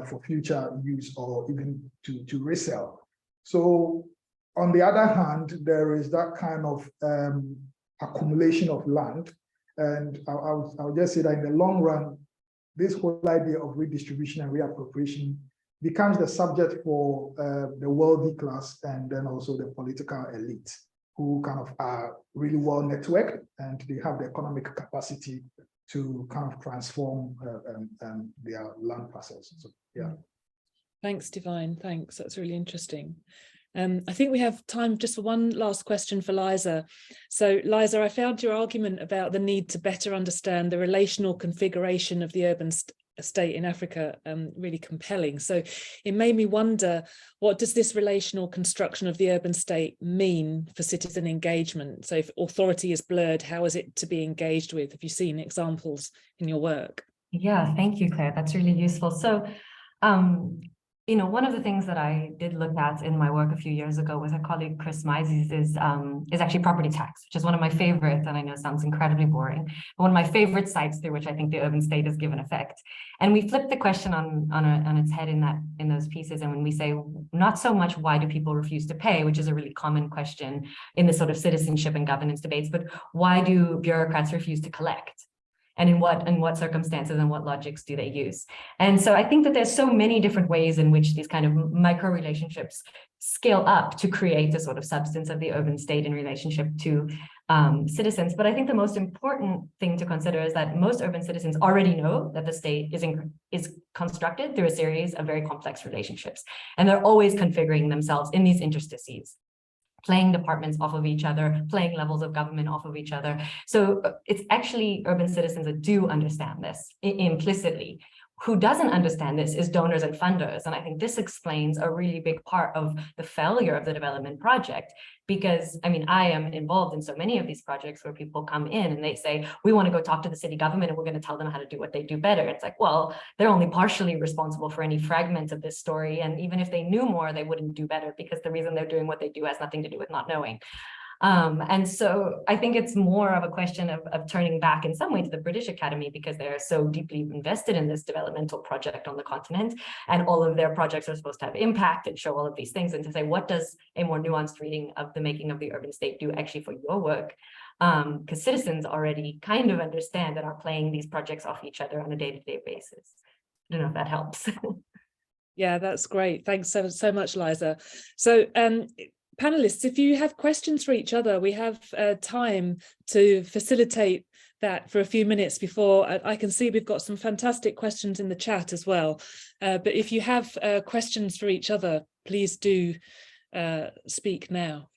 for future use or even to resell. So on the other hand, there is that kind of accumulation of land. And I'll just say that in the long run, this whole idea of redistribution and reappropriation becomes the subject for the wealthy class and then also the political elite, who kind of are really well networked and they have the economic capacity to kind of transform their land parcels. So, yeah. Thanks, Divine. Thanks. That's really interesting. I think we have time just for one last question for Liza. So Liza, I found your argument about the need to better understand the relational configuration of the urban state in Africa really compelling. So it made me wonder, what does this relational construction of the urban state mean for citizen engagement? So if authority is blurred, how is it to be engaged with? Have you seen examples in your work? Yeah, thank you, Claire. That's really useful. So, one of the things that I did look at in my work a few years ago with a colleague, Chris Mises, is actually property tax, which is one of my favorites, and I know sounds incredibly boring, but one of my favorite sites through which I think the urban state is given effect. And we flip the question on its head in those pieces, and when we say not so much why do people refuse to pay, which is a really common question in the sort of citizenship and governance debates, but why do bureaucrats refuse to collect? And in what circumstances and what logics do they use? And so I think that there's so many different ways in which these kind of micro relationships scale up to create the sort of substance of the urban state in relationship to citizens. But I think the most important thing to consider is that most urban citizens already know that the state is constructed through a series of very complex relationships. And they're always configuring themselves in these interstices, playing departments off of each other, playing levels of government off of each other. So it's actually urban citizens that do understand this implicitly. Who doesn't understand this is donors and funders. And I think this explains a really big part of the failure of the development project, because I mean, I am involved in so many of these projects where people come in and they say, we want to go talk to the city government and we're going to tell them how to do what they do better. It's like, well, they're only partially responsible for any fragment of this story. And even if they knew more, they wouldn't do better, because the reason they're doing what they do has nothing to do with not knowing. And so I think it's more of a question of turning back in some way to the British Academy, because they're so deeply invested in this developmental project on the continent, and all of their projects are supposed to have impact and show all of these things, and to say, what does a more nuanced reading of the making of the urban state do actually for your work? Because citizens already kind of understand and are playing these projects off each other on a day-to-day basis. I don't know if that helps. Yeah, that's great. Thanks so much, Liza. So panelists, if you have questions for each other, we have time to facilitate that for a few minutes before. I can see we've got some fantastic questions in the chat as well. But if you have questions for each other, please do speak now.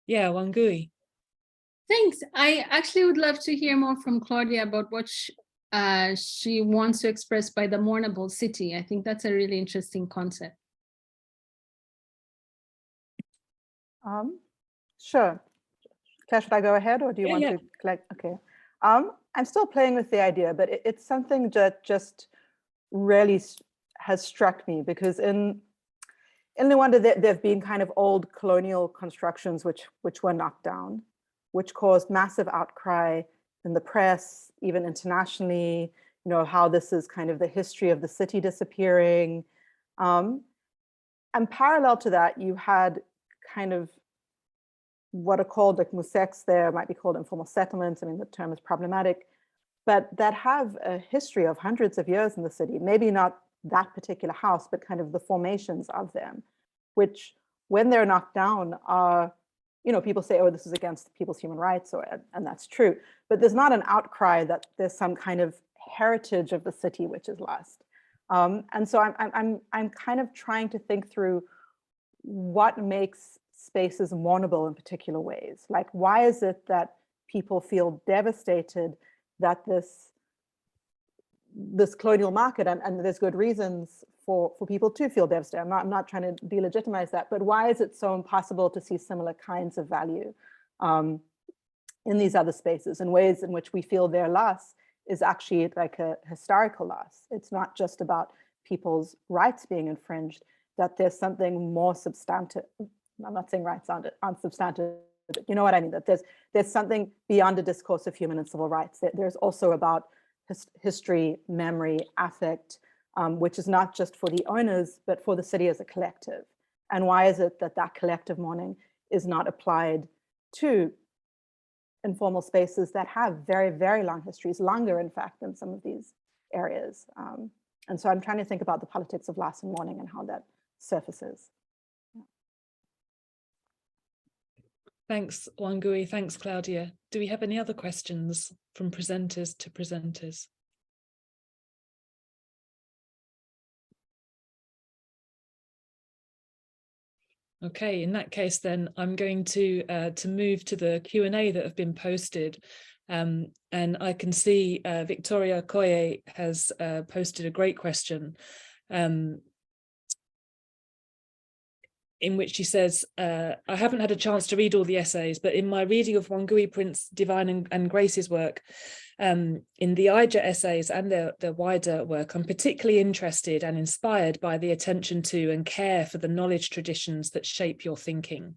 Yeah, Wangui. Thanks. I actually would love to hear more from Claudia about what she wants to express by the mournable city. I think that's a really interesting concept. Sure. Claire, should I go ahead, or do you want to collect? Okay. I'm still playing with the idea, but it's something that just really has struck me, because in Rwanda there have been kind of old colonial constructions which were knocked down, which caused massive outcry in the press, even internationally, how this is kind of the history of the city disappearing. And parallel to that, you had kind of what are called like museks there, might be called informal settlements. I mean, the term is problematic, but that have a history of hundreds of years in the city, maybe not that particular house, but kind of the formations of them, which when they're knocked down are, people say, oh, this is against people's human rights, and that's true. But there's not an outcry that there's some kind of heritage of the city which is lost. And so I'm kind of trying to think through what makes spaces mournable in particular ways. Like, why is it that people feel devastated that this colonial market, and there's good reasons for people to feel devastated. I'm not trying to delegitimize that, but why is it so impossible to see similar kinds of value in these other spaces, in ways in which we feel their loss is actually like a historical loss? It's not just about people's rights being infringed, that there's something more substantive. I'm not saying rights aren't substantive, but you know what I mean, that there's something beyond a discourse of human and civil rights. There's also about history, memory, affect, which is not just for the owners, but for the city as a collective. And why is it that that collective mourning is not applied to informal spaces that have very, very long histories, longer, in fact, than some of these areas? And so I'm trying to think about the politics of loss and mourning and how that surfaces. Thanks, Wangui. Thanks, Claudia. Do we have any other questions from presenters to presenters? Okay, in that case, then I'm going to move to the Q&A that have been posted And I can see Victoria Koye has posted a great question in which she says, I haven't had a chance to read all the essays, but in my reading of Wangui Prince, Divine and Grace's work, in the IJA essays and their wider work, I'm particularly interested and inspired by the attention to and care for the knowledge traditions that shape your thinking.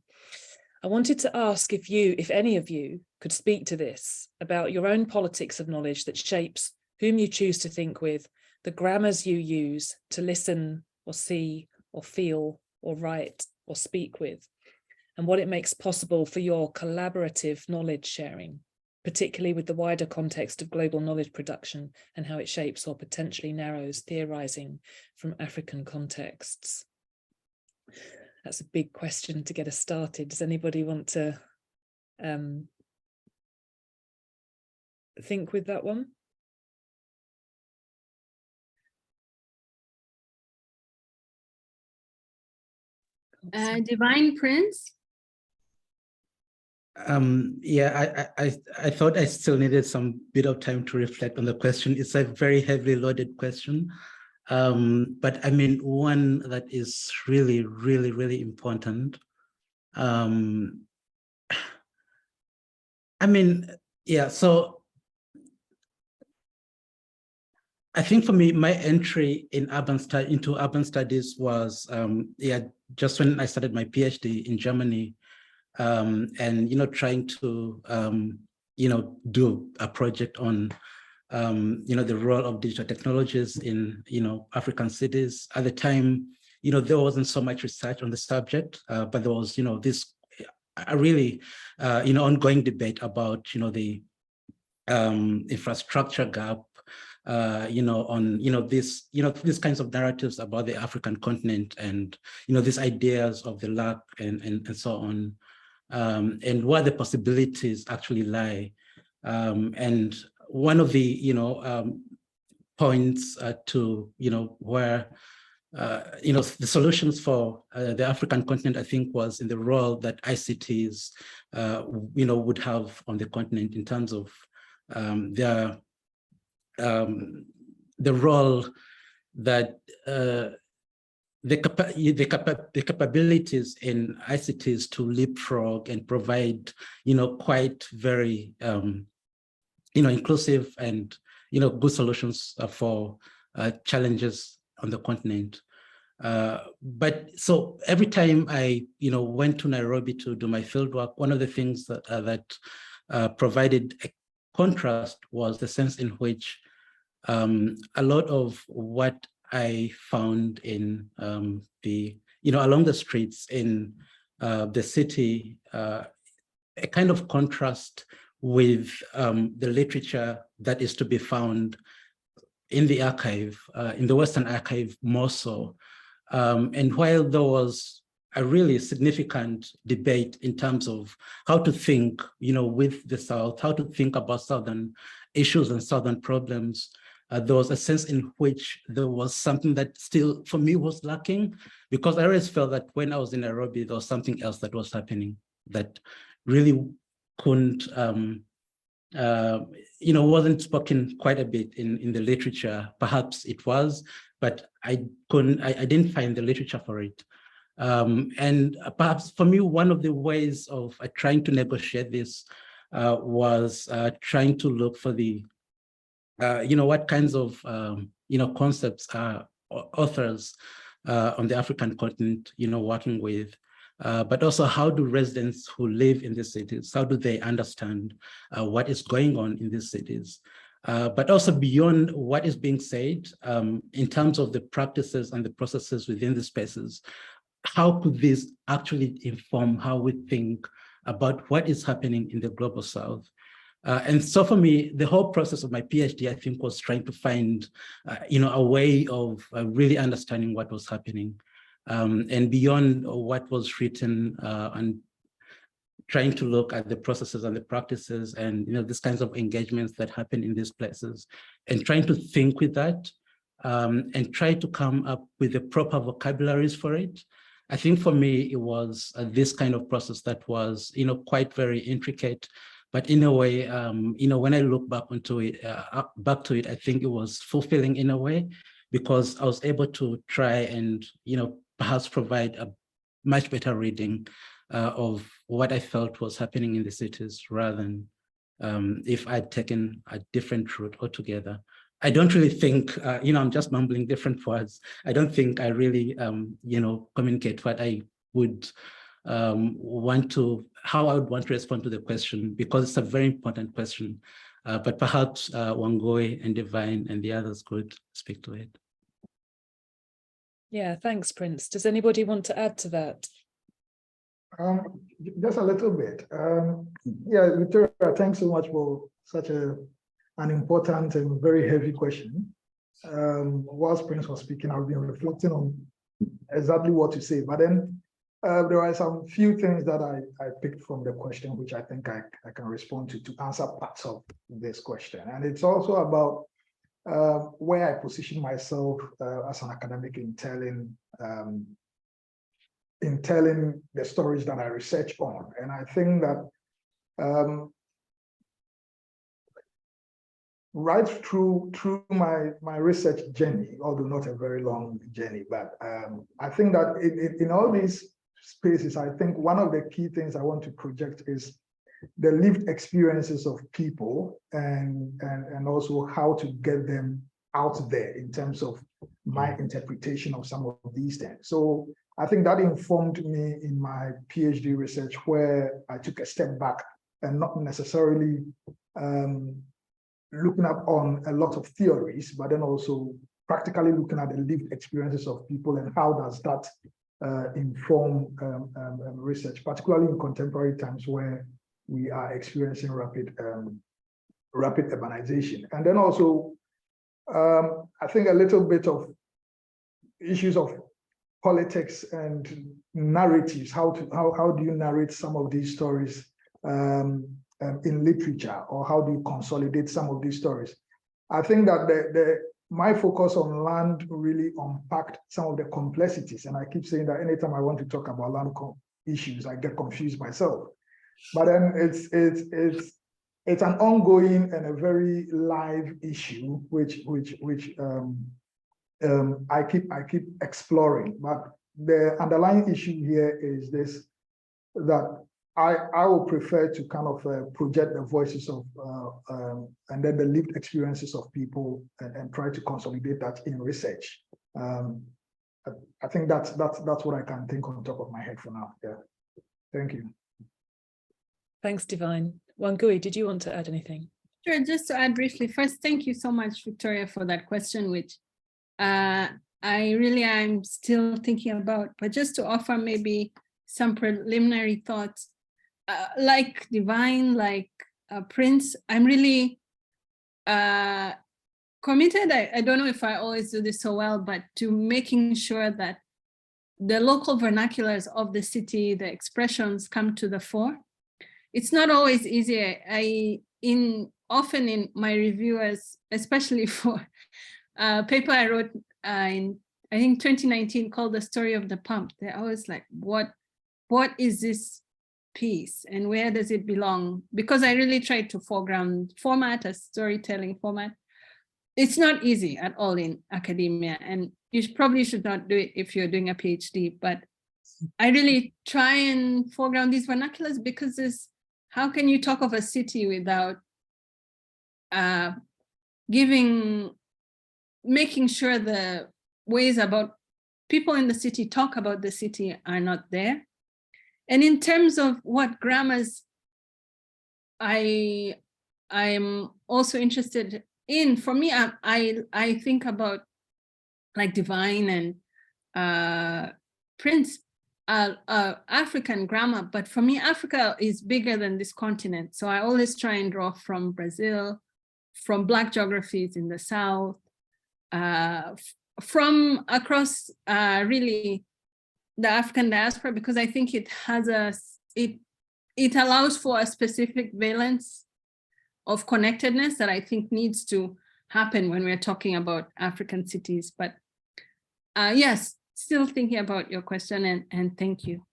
I wanted to ask if any of you could speak to this, about your own politics of knowledge that shapes whom you choose to think with, the grammars you use to listen or see or feel or write or speak with, and what it makes possible for your collaborative knowledge sharing, particularly with the wider context of global knowledge production and how it shapes or potentially narrows theorizing from African contexts. That's a big question to get us started. Does anybody want to think with that one? Divine Prince? Yeah, I thought I still needed some bit of time to reflect on the question. It's a very heavily loaded question. But I mean, one that is really, really, really important. I mean, yeah, so I think for me, my entry in into urban studies was, yeah, just when I started my PhD in Germany, and, trying to, do a project on, the role of digital technologies in, African cities. At the time, there wasn't so much research on the subject, but there was, this a really, ongoing debate about, the infrastructure gap, on, these kinds of narratives about the African continent and, these ideas of the lack and so on, and where the possibilities actually lie. And one of the, points to, where, the solutions for the African continent, I think, was in the role that ICTs, would have on the continent in terms of the role that the capabilities in ICTs to leapfrog and provide, quite very, inclusive and, good solutions for challenges on the continent. But so every time I, went to Nairobi to do my fieldwork, one of the things that provided a contrast was the sense in which a lot of what I found in the, along the streets in the city, a kind of contrast with the literature that is to be found in the archive, in the Western archive more so. And while there was a really significant debate in terms of how to think, with the South, how to think about Southern issues and Southern problems, there was a sense in which there was something that still, for me, was lacking, because I always felt that when I was in Nairobi, there was something else that was happening that really couldn't, wasn't spoken quite a bit in the literature. Perhaps it was, but I didn't find the literature for it. And perhaps for me, one of the ways of trying to negotiate this was trying to look for the, what kinds of, concepts are authors on the African continent, working with, but also how do residents who live in the cities, how do they understand what is going on in these cities? But also beyond what is being said, in terms of the practices and the processes within the spaces, how could this actually inform how we think about what is happening in the global South? And so for me, the whole process of my PhD, I think, was trying to find, a way of really understanding what was happening, and beyond what was written, and trying to look at the processes and the practices and, these kinds of engagements that happen in these places, and trying to think with that, and try to come up with the proper vocabularies for it. I think for me, it was this kind of process that was, quite very intricate, But in a way, when I look back to it, I think it was fulfilling in a way, because I was able to try and, perhaps provide a much better reading of what I felt was happening in the cities, rather than if I'd taken a different route altogether. I don't really think, I'm just mumbling different words. I don't think I really, communicate what I would how I would want to respond to the question, because it's a very important question. But perhaps Wangui and Divine and the others could speak to it. Yeah, thanks, Prince. Does anybody want to add to that? Just a little bit. Yeah, Victoria, thanks so much for such an important and very heavy question. Whilst Prince was speaking, I've been reflecting on exactly what to say, but then there are some few things that I picked from the question, which I think I can respond to answer parts of this question. And it's also about where I position myself as an academic in telling the stories that I research on. And I think that right through my research journey, although not a very long journey, but I think that in all these spaces, I think one of the key things I want to project is the lived experiences of people, and also how to get them out there in terms of my interpretation of some of these things. So I think that informed me in my PhD research, where I took a step back and not necessarily looking up on a lot of theories, but then also practically looking at the lived experiences of people and how does that inform research, particularly in contemporary times where we are experiencing rapid urbanization. And then also, I think a little bit of issues of politics and narratives. How do you narrate some of these stories in literature, or how do you consolidate some of these stories? I think that my focus on land really unpacked some of the complexities, and I keep saying that anytime I want to talk about land issues, I get confused myself. But then it's an ongoing and a very live issue, which I keep exploring. But the underlying issue here is this: that I would prefer to kind of project the voices of and then the lived experiences of people, and try to consolidate that in research. I think that's what I can think on top of my head for now. Yeah, thank you. Thanks, Divine. Wangui, did you want to add anything? Sure, just to add briefly. First, thank you so much, Victoria, for that question, which I really am still thinking about. But just to offer maybe some preliminary thoughts, like Divine, like Prince, I'm really committed. I don't know if I always do this so well, but to making sure that the local vernaculars of the city, the expressions, come to the fore. It's not always easy. Often in my reviewers, especially for a paper I wrote in, I think 2019, called The Story of the Pump, they're always like, what is this piece and where does it belong? Because I really tried to foreground format, a storytelling format. It's not easy at all in academia, and you probably should not do it if you're doing a PhD, but I really try and foreground these vernaculars, because how can you talk of a city without making sure the ways about people in the city talk about the city are not there? And in terms of what grammars I am also interested in, for me, I think about like Divine and Prince, African grammar, but for me, Africa is bigger than this continent. So I always try and draw from Brazil, from Black geographies in the South, from across really the African diaspora, because I think it has it allows for a specific valence of connectedness that I think needs to happen when we're talking about African cities. But yes, still thinking about your question, and thank you.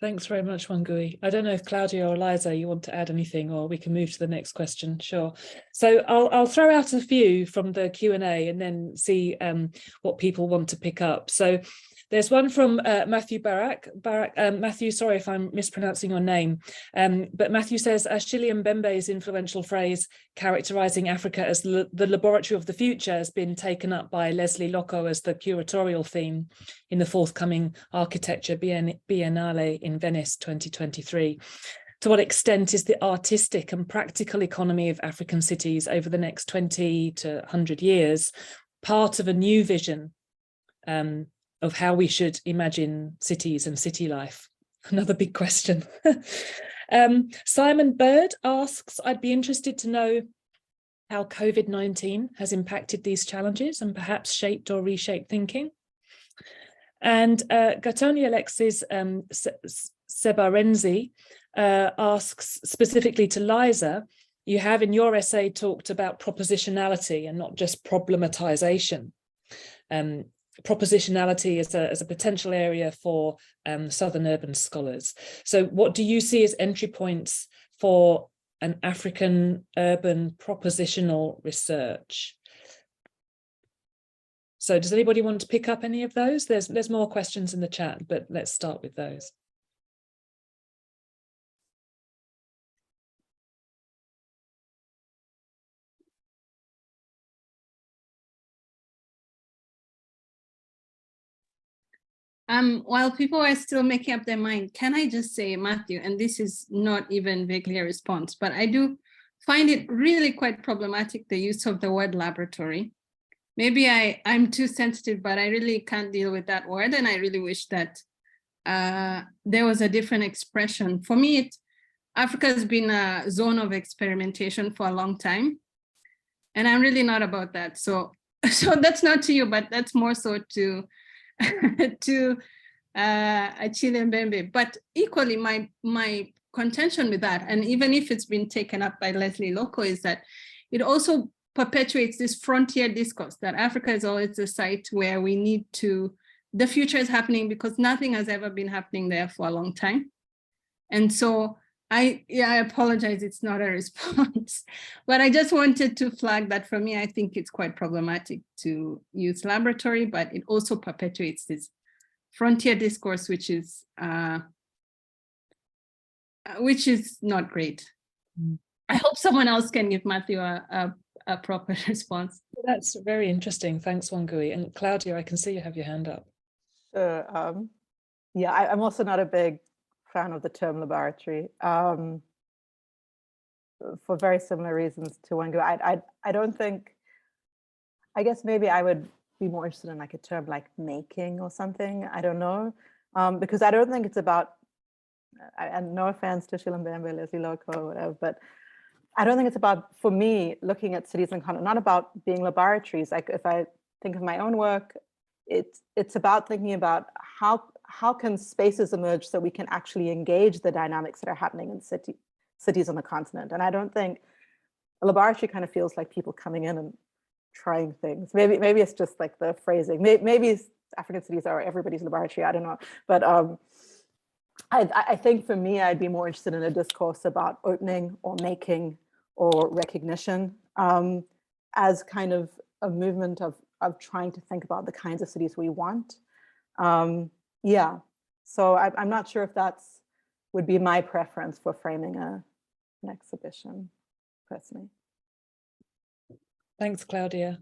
Thanks very much, Wangui. I don't know if Claudia or Liza, you want to add anything, or we can move to the next question. Sure. So I'll throw out a few from the Q&A and then see what people want to pick up. So there's one from Matthew Barak. Matthew, sorry if I'm mispronouncing your name, but Matthew says, Achille Mbembe's influential phrase characterizing Africa as the laboratory of the future has been taken up by Leslie Loco as the curatorial theme in the forthcoming Architecture Biennale in Venice 2023. To what extent is the artistic and practical economy of African cities over the next 20 to 100 years part of a new vision of how we should imagine cities and city life? Another big question. Simon Bird asks, I'd be interested to know how COVID-19 has impacted these challenges and perhaps shaped or reshaped thinking. And Gatoni Alexis Sebarenzi asks specifically to Liza, you have in your essay talked about propositionality and not just problematization. Propositionality as a potential area for Southern urban scholars. So what do you see as entry points for an African urban propositional research? So does anybody want to pick up any of those? There's more questions in the chat, but let's start with those. While people are still making up their mind, can I just say, Matthew, and this is not even vaguely a response, but I do find it really quite problematic, the use of the word laboratory. Maybe I'm too sensitive, but I really can't deal with that word. And I really wish that there was a different expression. For me, Africa has been a zone of experimentation for a long time. And I'm really not about that. So that's not to you, but that's more so to Achille Mbembe. But equally, my contention with that, and even if it's been taken up by Leslie Loco, is that it also perpetuates this frontier discourse that Africa is always the site where we need to, the future is happening because nothing has ever been happening there for a long time. And so I apologize, it's not a response, but I just wanted to flag that for me, I think it's quite problematic to use laboratory, but it also perpetuates this frontier discourse, which is not great. I hope someone else can give Matthew a proper response. That's very interesting. Thanks, Wangui. And Claudia, I can see you have your hand up. Sure. Yeah, I'm also not a big fan of the term laboratory for very similar reasons to Wangui. I don't think, I guess maybe I would be more interested in like a term like making or something. I don't know, because I don't think it's about, and no offense to Mbembe, Leslie Loco, or whatever, but I don't think it's about, for me, looking at cities and content, not about being laboratories. Like if I think of my own work, it's about thinking about how can spaces emerge so we can actually engage the dynamics that are happening in cities on the continent. And I don't think a laboratory kind of feels like people coming in and trying things. Maybe it's just like the phrasing. Maybe African cities are everybody's laboratory. I don't know. But I think for me, I'd be more interested in a discourse about opening or making or recognition as kind of a movement of trying to think about the kinds of cities we want. Yeah, so I'm not sure if that's would be my preference for framing an exhibition, personally. Thanks, Claudia.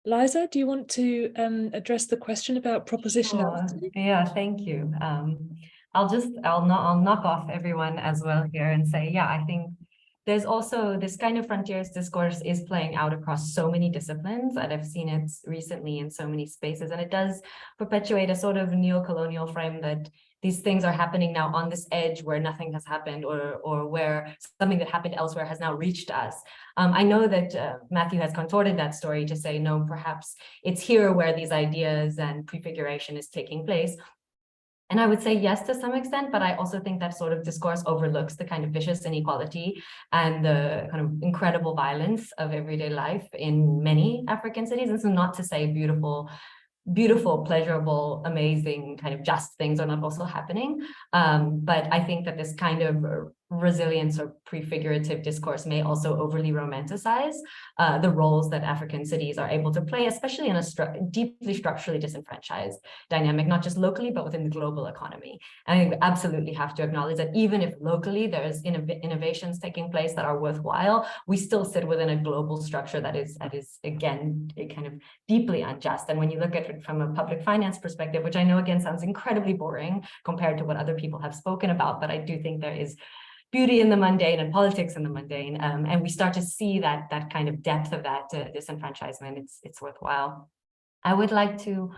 Liza, do you want to address the question about propositionality? Yeah, thank you. I'll knock off everyone as well here and say, yeah, I think there's also this kind of frontiers discourse is playing out across so many disciplines, and I've seen it recently in so many spaces, and it does perpetuate a sort of neo-colonial frame that these things are happening now on this edge where nothing has happened, or where something that happened elsewhere has now reached us. I know that Matthew has contorted that story to say, no, perhaps it's here where these ideas and prefiguration is taking place. And I would say yes to some extent, but I also think that sort of discourse overlooks the kind of vicious inequality and the kind of incredible violence of everyday life in many African cities. And so not to say beautiful beautiful, pleasurable, amazing, kind of just things are not also happening. But I think that this kind of resilience or prefigurative discourse may also overly romanticize the roles that African cities are able to play, especially in a deeply structurally disenfranchised dynamic, not just locally, but within the global economy. And I think we absolutely have to acknowledge that even if locally there's innovations taking place that are worthwhile, we still sit within a global structure that is again, kind of deeply unjust. And when you look at it from a public finance perspective, which I know again sounds incredibly boring compared to what other people have spoken about, but I do think there is beauty in the mundane and politics in the mundane, and we start to see that kind of depth of that disenfranchisement. It's worthwhile. I would like to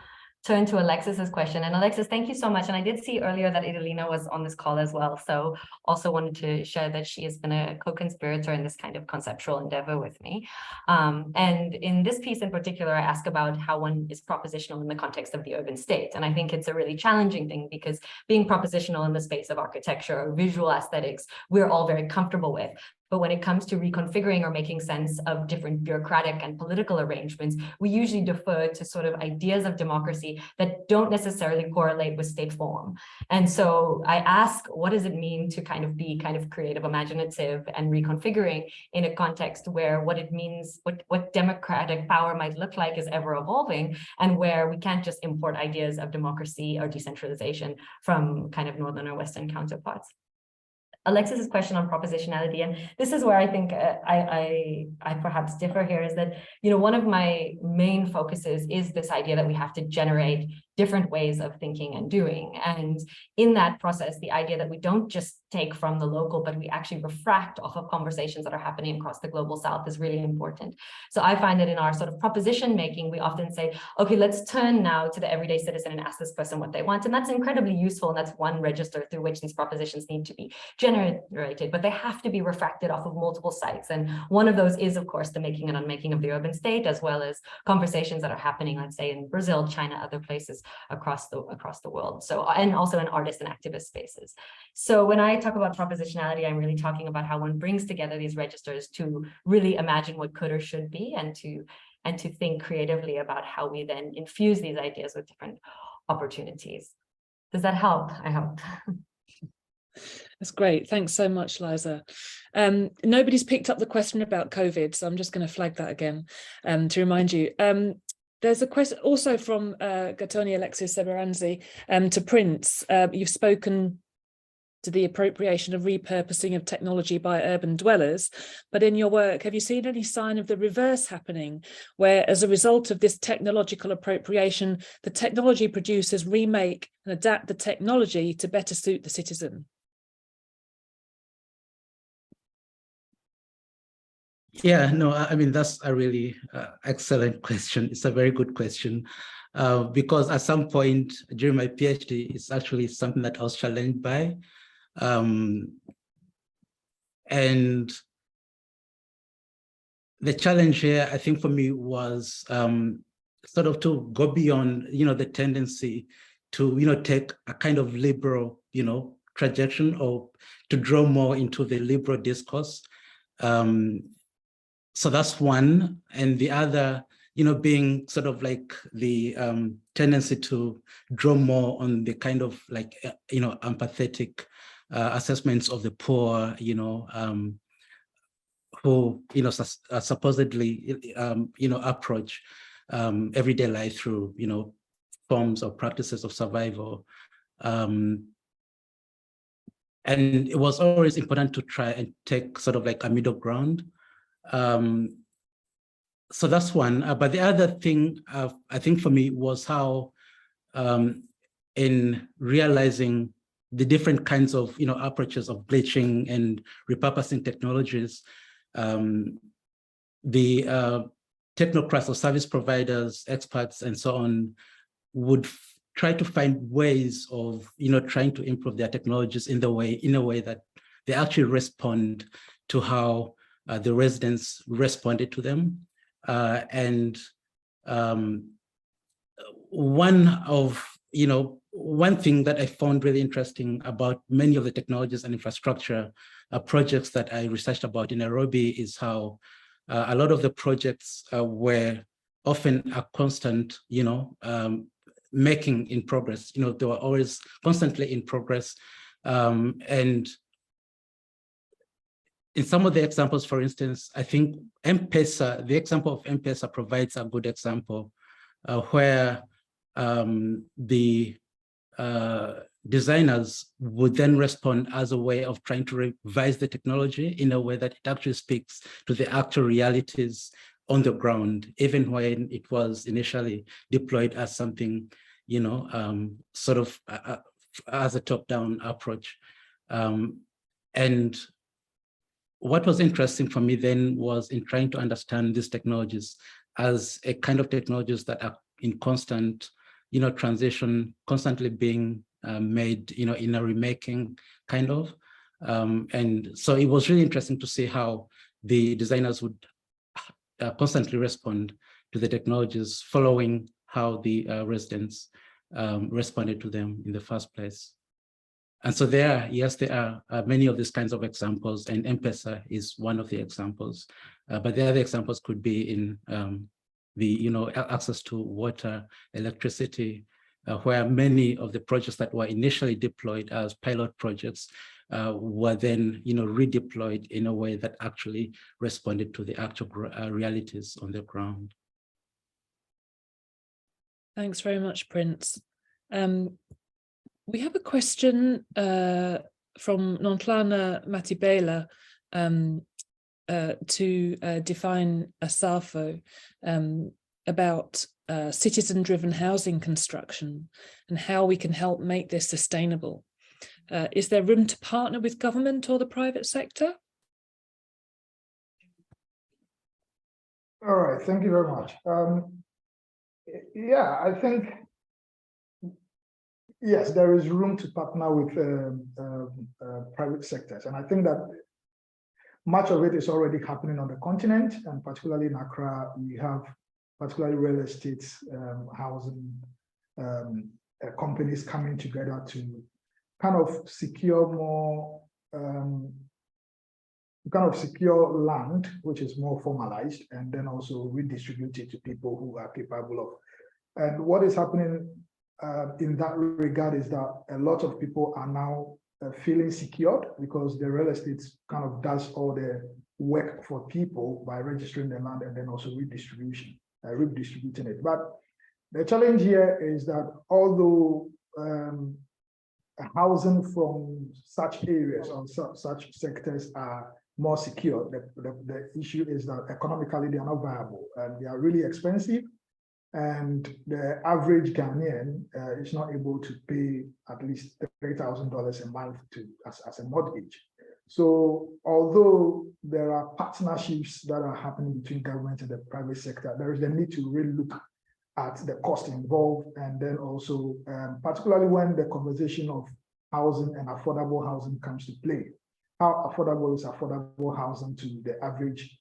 turn to Alexis's question. And Alexis, thank you so much. And I did see earlier that Idalina was on this call as well. So also wanted to share that she has been a co-conspirator in this kind of conceptual endeavor with me. And in this piece in particular, I ask about how one is propositional in the context of the urban state. And I think it's a really challenging thing because being propositional in the space of architecture or visual aesthetics, we're all very comfortable with. But when it comes to reconfiguring or making sense of different bureaucratic and political arrangements, we usually defer to sort of ideas of democracy that don't necessarily correlate with state form. And so I ask, what does it mean to kind of be kind of creative, imaginative, and reconfiguring in a context where what it means, what democratic power might look like is ever evolving, and where we can't just import ideas of democracy or decentralization from kind of Northern or Western counterparts. Alexis's question on propositionality, and this is where I think I perhaps differ here, is that, you know, one of my main focuses is this idea that we have to generate different ways of thinking and doing. And in that process, the idea that we don't just take from the local, but we actually refract off of conversations that are happening across the global south is really important. So I find that in our sort of proposition making, we often say, okay, let's turn now to the everyday citizen and ask this person what they want. And that's incredibly useful. And that's one register through which these propositions need to be generated, but they have to be refracted off of multiple sites. And one of those is, of course, the making and unmaking of the urban state, as well as conversations that are happening, let's say, in Brazil, China, other places across the world. So, and also in artist and activist spaces. So when I talk about propositionality, I'm really talking about how one brings together these registers to really imagine what could or should be, and to think creatively about how we then infuse these ideas with different opportunities. Does that help? I hope. That's great. Thanks so much, Liza. Nobody's picked up the question about COVID, so I'm just going to flag that again to remind you. There's a question also from Gatoni Alexis Seberanzi to Prince. You've spoken to the appropriation of repurposing of technology by urban dwellers, but in your work, have you seen any sign of the reverse happening, where as a result of this technological appropriation, the technology producers remake and adapt the technology to better suit the citizen? Yeah, no, I mean, that's a really excellent question. It's a very good question, because at some point during my PhD, it's actually something that I was challenged by. And the challenge here, I think for me, was sort of to go beyond, the tendency to, take a kind of liberal, trajectory, or to draw more into the liberal discourse. So that's one. And the other, being sort of like the tendency to draw more on the kind of like, empathetic assessments of the poor, who, supposedly, approach everyday life through, forms or practices of survival. And it was always important to try and take sort of like a middle ground. So that's one. But the other thing, I think for me, was how in realizing the different kinds of, approaches of glitching and repurposing technologies, the technocrats or service providers, experts, and so on, would try to find ways of, trying to improve their technologies in a way that they actually respond to how the residents responded to them. And one thing that I found really interesting about many of the technologies and infrastructure projects that I researched about in Nairobi is how a lot of the projects were often a constant, making in progress. They were always constantly in progress. And in some of the examples, for instance, I think M-Pesa, the example of M-Pesa provides a good example where the designers would then respond as a way of trying to revise the technology in a way that it actually speaks to the actual realities on the ground, even when it was initially deployed as something, sort of as a top-down approach. And what was interesting for me then was in trying to understand these technologies as a kind of technologies that are in constant, transition, constantly being made, in a remaking kind of. And so it was really interesting to see how the designers would constantly respond to the technologies following how the residents responded to them in the first place. And so there are many of these kinds of examples, and M-Pesa is one of the examples. But the other examples could be in the access to water, electricity, where many of the projects that were initially deployed as pilot projects were then redeployed in a way that actually responded to the actual realities on the ground. Thanks very much, Prince. We have a question from Nontlana Matibela to Divine Asafo about citizen-driven housing construction and how we can help make this sustainable. Is there room to partner with government or the private sector? All right, thank you very much. Yeah, I think, yes, there is room to partner with private sectors. And I think that much of it is already happening on the continent, and particularly in Accra, we have particularly real estate, housing companies coming together to kind of secure more, secure land, which is more formalized, and then also redistribute it to people who are capable of. And what is happening in that regard is that a lot of people are now feeling secured because the real estate kind of does all the work for people by registering the land and then also redistributing it. But the challenge here is that although housing from such areas or such sectors are more secure, the issue is that economically they are not viable and they are really expensive. And the average Ghanaian is not able to pay at least $3,000 a month as a mortgage. So although there are partnerships that are happening between government and the private sector, there is the need to really look at the cost involved, and then also particularly when the conversation of housing and affordable housing comes to play. How affordable is affordable housing to the average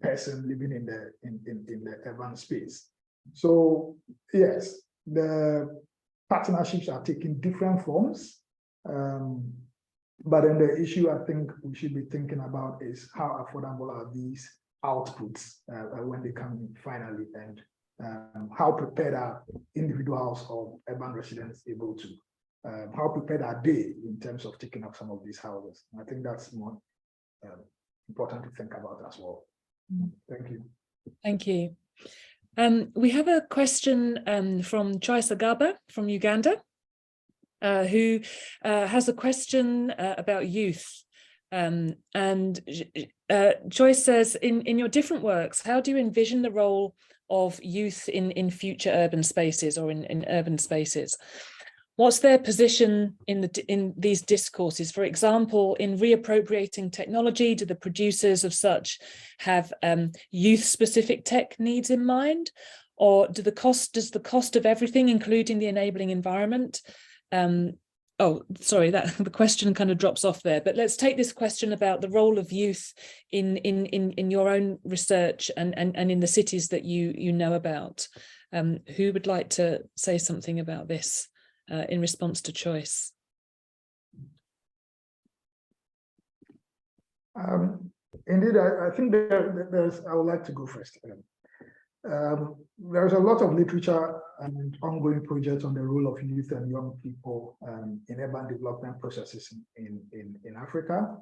person living in the urban space? So yes, the partnerships are taking different forms, but then the issue I think we should be thinking about is how affordable are these outputs when they come in finally, and how prepared are individuals or urban residents able to, how prepared are they in terms of taking up some of these houses? I think that's more important to think about as well. Thank you. Thank you. We have a question from Joyce Agaba from Uganda, who has a question about youth. And Joyce says, in your different works, how do you envision the role of youth in future urban spaces or in urban spaces? What's their position in these discourses? For example, in reappropriating technology, do the producers of such have youth-specific tech needs in mind? Or does the cost of everything, including the enabling environment? Oh, sorry, the question kind of drops off there. But let's take this question about the role of youth in your own research and in the cities that you know about. Who would like to say something about this? In response to Choice? Indeed, I think I would like to go first. There's a lot of literature and ongoing projects on the role of youth and young people in urban development processes in Africa.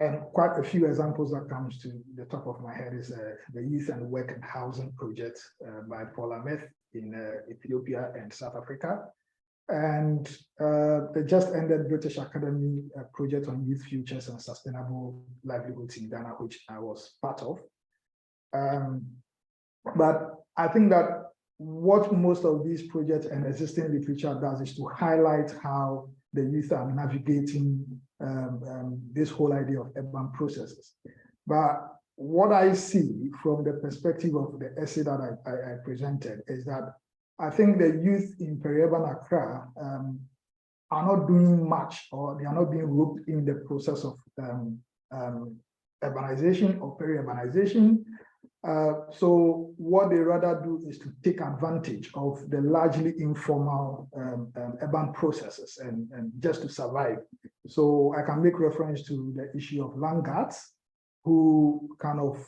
And quite a few examples that comes to the top of my head is the Youth and Work and Housing Project by Paul Ahmed in Ethiopia and South Africa. And the just ended British Academy project on youth futures and sustainable livelihoods in Ghana, which I was part of. But I think that what most of these projects and existing literature does is to highlight how the youth are navigating this whole idea of urban processes. But what I see from the perspective of the essay that I presented is that I think the youth in peri-urban Accra are not doing much, or they are not being roped in the process of urbanization or peri-urbanization. So what they rather do is to take advantage of the largely informal urban processes and just to survive. So I can make reference to the issue of land guards who kind of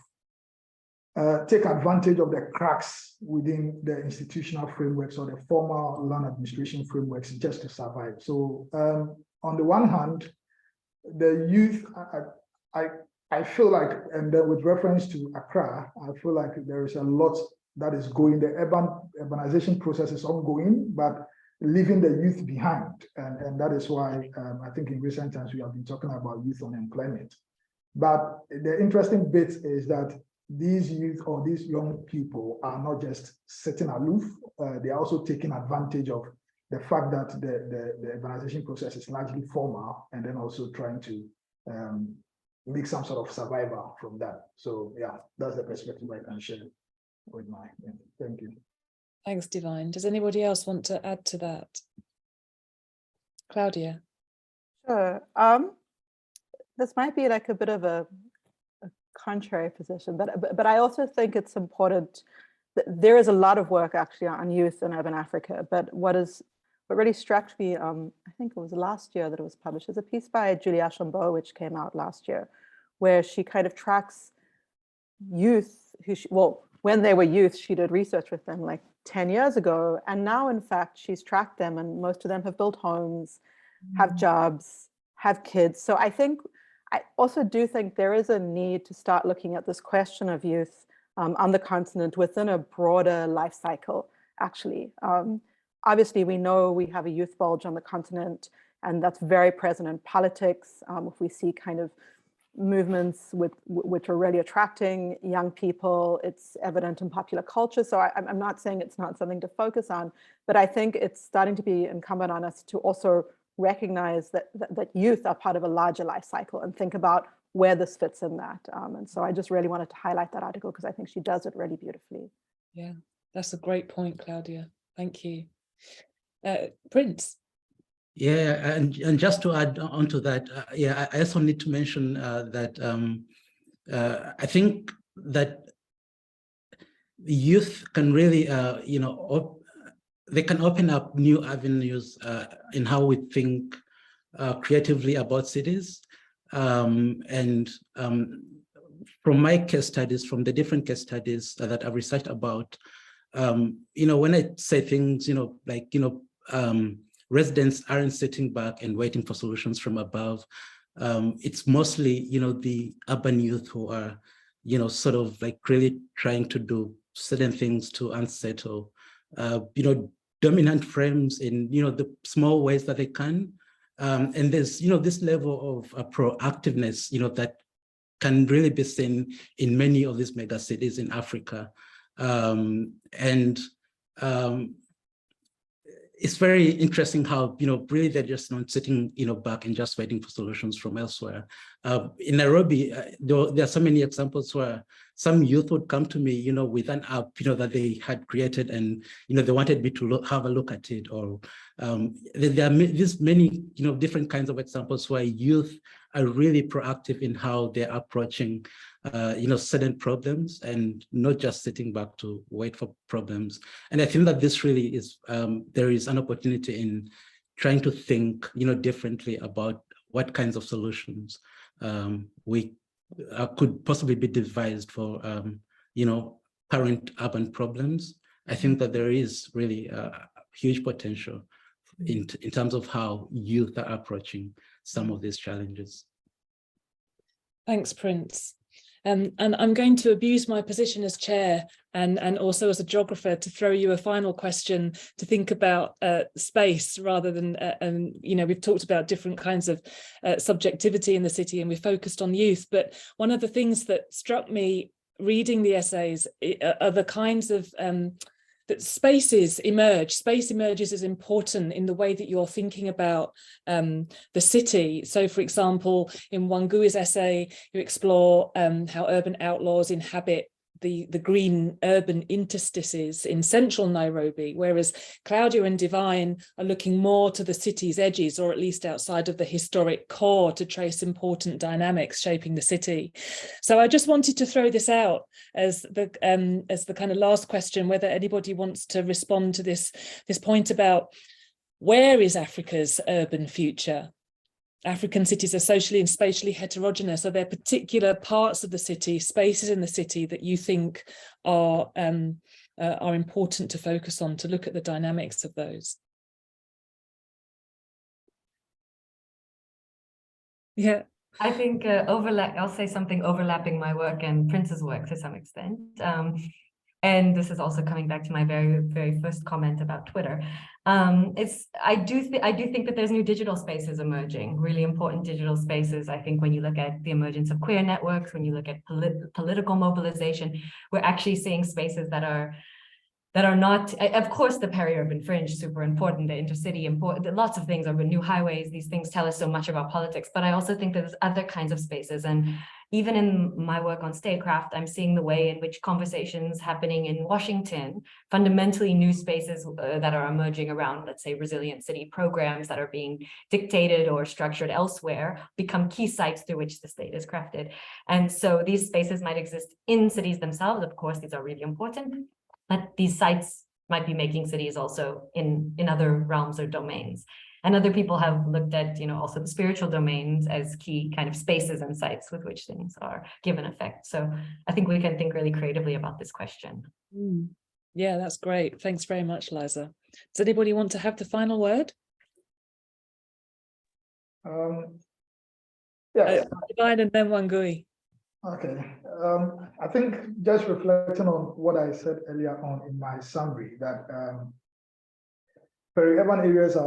take advantage of the cracks within the institutional frameworks or the formal land administration frameworks just to survive. So on the one hand, the youth, I feel like, and then with reference to Accra, I feel like there is a lot that is going, the urbanization process is ongoing, but leaving the youth behind. And that is why I think in recent times we have been talking about youth unemployment. But the interesting bit is that these youth or these young people are not just sitting aloof, they are also taking advantage of the fact that the urbanization process is largely formal, and then also trying to make some sort of survival from that. So yeah, that's the perspective I can share with my, thank you. Thanks, Divine. Does anybody else want to add to that? Claudia? Sure. This might be like a bit of a contrary position, but I also think it's important that there is a lot of work actually on youth in urban Africa, but what really struck me, I think it was last year that it was published, is a piece by Julia Chambeau, which came out last year, where she kind of tracks youth who, well, when they were youth, she did research with them like 10 years ago. And now, in fact, she's tracked them and most of them have built homes, have jobs, have kids. So I also do think there is a need to start looking at this question of youth on the continent within a broader life cycle, actually. Obviously, we know we have a youth bulge on the continent, and that's very present in politics. If we see kind of movements which are really attracting young people, it's evident in popular culture. So I'm not saying it's not something to focus on, but I think it's starting to be incumbent on us to also recognize that youth are part of a larger life cycle and think about where this fits in that. And so I just really wanted to highlight that article because I think she does it really beautifully. Yeah, that's a great point, Claudia. Thank you. Prince. Yeah, and just to add on to that, yeah, I also need to mention that I think that the youth can really, they can open up new avenues in how we think creatively about cities. And from my case studies, from the different case studies that I've researched about, when I say things, like, residents aren't sitting back and waiting for solutions from above. It's mostly, the urban youth who are, sort of like really trying to do certain things to unsettle, dominant frames in, the small ways that they can. And there's, this level of proactiveness, that can really be seen in many of these mega cities in Africa. It's very interesting how, really they're just not sitting, back and just waiting for solutions from elsewhere. In Nairobi, there are so many examples where some youth would come to me, with an app, that they had created, and, they wanted me to have a look at it. Or there are these many, different kinds of examples where youth are really proactive in how they're approaching, certain problems and not just sitting back to wait for problems. And I think that this really is, there is an opportunity in trying to think, differently about what kinds of solutions we could possibly be devised for current urban problems, I think that there is really a huge potential in terms of how youth are approaching some of these challenges. Thanks, Prince. And I'm going to abuse my position as chair and also as a geographer to throw you a final question to think about space rather than, we've talked about different kinds of subjectivity in the city and we focused on youth. But one of the things that struck me reading the essays are the kinds of that space emerges as important in the way that you're thinking about the city. So, for example, in Wangui's essay, you explore how urban outlaws inhabit the green urban interstices in central Nairobi, whereas Claudia and Divine are looking more to the city's edges, or at least outside of the historic core, to trace important dynamics shaping the city. So I just wanted to throw this out as the kind of last question, whether anybody wants to respond to this point about where is Africa's urban future? African cities are socially and spatially heterogeneous. Are there particular parts of the city, spaces in the city that you think are important to focus on, to look at the dynamics of those? Yeah. I think I'll say something overlapping my work and Prince's work to some extent. And this is also coming back to my very, very first comment about Twitter. I do think that there's new digital spaces emerging, really important digital spaces. I think when you look at the emergence of queer networks, when you look at political mobilization, we're actually seeing spaces that are not, of course, the peri-urban fringe, super important, the intercity, important, lots of things, are new highways, these things tell us so much about politics, but I also think there's other kinds of spaces. And even in my work on statecraft, I'm seeing the way in which conversations happening in Washington, fundamentally new spaces that are emerging around, let's say, resilient city programs that are being dictated or structured elsewhere, become key sites through which the state is crafted. And so these spaces might exist in cities themselves. Of course, these are really important, but these sites might be making cities also in other realms or domains. And other people have looked at, also the spiritual domains as key kind of spaces and sites with which things are given effect. So I think we can think really creatively about this question. Yeah, that's great. Thanks very much, Liza. Does anybody want to have the final word? Yes. Divine and then Wangui. Okay. I think just reflecting on what I said earlier on in my summary, that peri-urban areas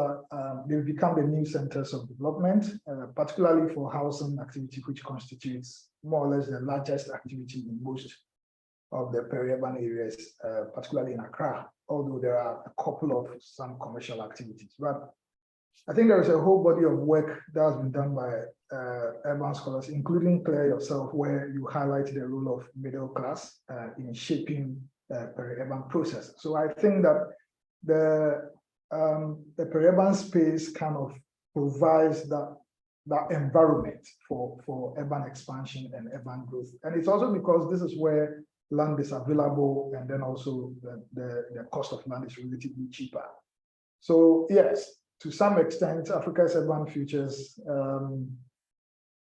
they've become the new centers of development, particularly for housing activity, which constitutes more or less the largest activity in most of the peri-urban areas, particularly in Accra, although there are a couple of some commercial activities. But I think there is a whole body of work that has been done by urban scholars, including Claire yourself, where you highlight the role of middle class in shaping peri-urban process. So I think that the peri-urban space kind of provides that environment for urban expansion and urban growth. And it's also because this is where land is available, and then also the cost of land is relatively cheaper. So yes, to some extent, Africa's urban futures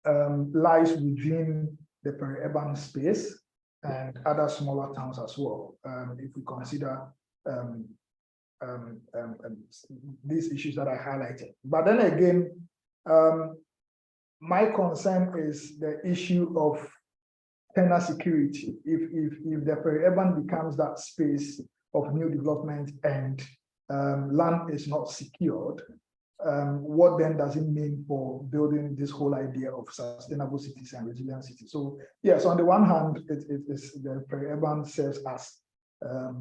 lies within the peri-urban space and other smaller towns as well. If we consider these issues that I highlighted. But then again, my concern is the issue of tenure security. If the peri-urban becomes that space of new development and land is not secured, what then does it mean for building this whole idea of sustainable cities and resilient cities? So yes, on the one hand, the peri-urban serves as a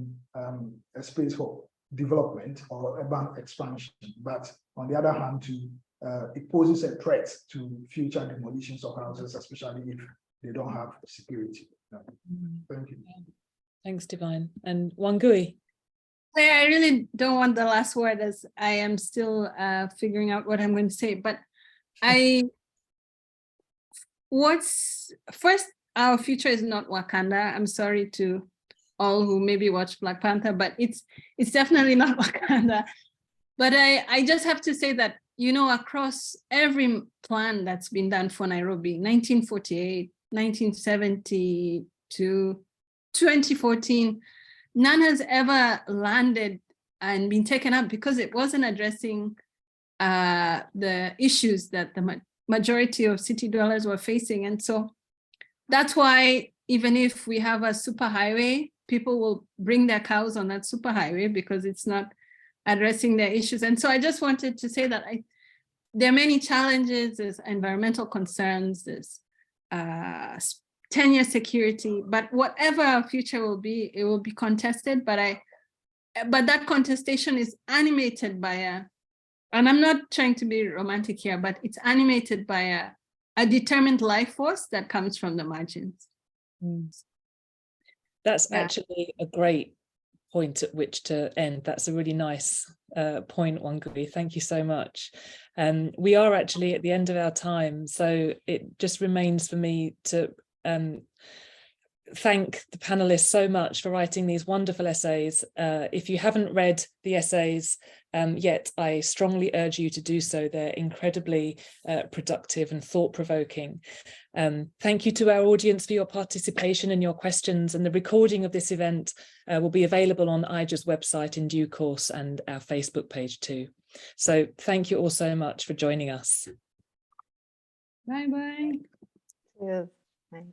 space for development or urban expansion, but on the other hand, it poses a threat to future demolitions of houses, especially if they don't have security. Thank you. Thanks, Divine. And Wangui. I really don't want the last word, as I am still figuring out what I'm going to say, but first, our future is not Wakanda. I'm sorry to all who maybe watch Black Panther, but it's definitely not Wakanda. But I just have to say that, across every plan that's been done for Nairobi, 1948, 1972, 2014, none has ever landed and been taken up because it wasn't addressing the issues that the majority of city dwellers were facing. And so that's why even if we have a superhighway, people will bring their cows on that superhighway because it's not addressing their issues. And so I just wanted to say that there are many challenges. There's environmental concerns, there's tenure security, but whatever our future will be, it will be contested. But that contestation is animated by and I'm not trying to be romantic here, but it's animated by a determined life force that comes from the margins. That's actually a great point at which to end. That's a really nice point, Wangui. Thank you so much. We are actually at the end of our time, so it just remains for me to thank the panelists so much for writing these wonderful essays. If you haven't read the essays yet, I strongly urge you to do so. They're incredibly productive and thought-provoking. Thank you to our audience for your participation and your questions, and the recording of this event will be available on IJA's website in due course and our Facebook page too. So thank you all so much for joining us. Bye-bye. Cheers. Bye.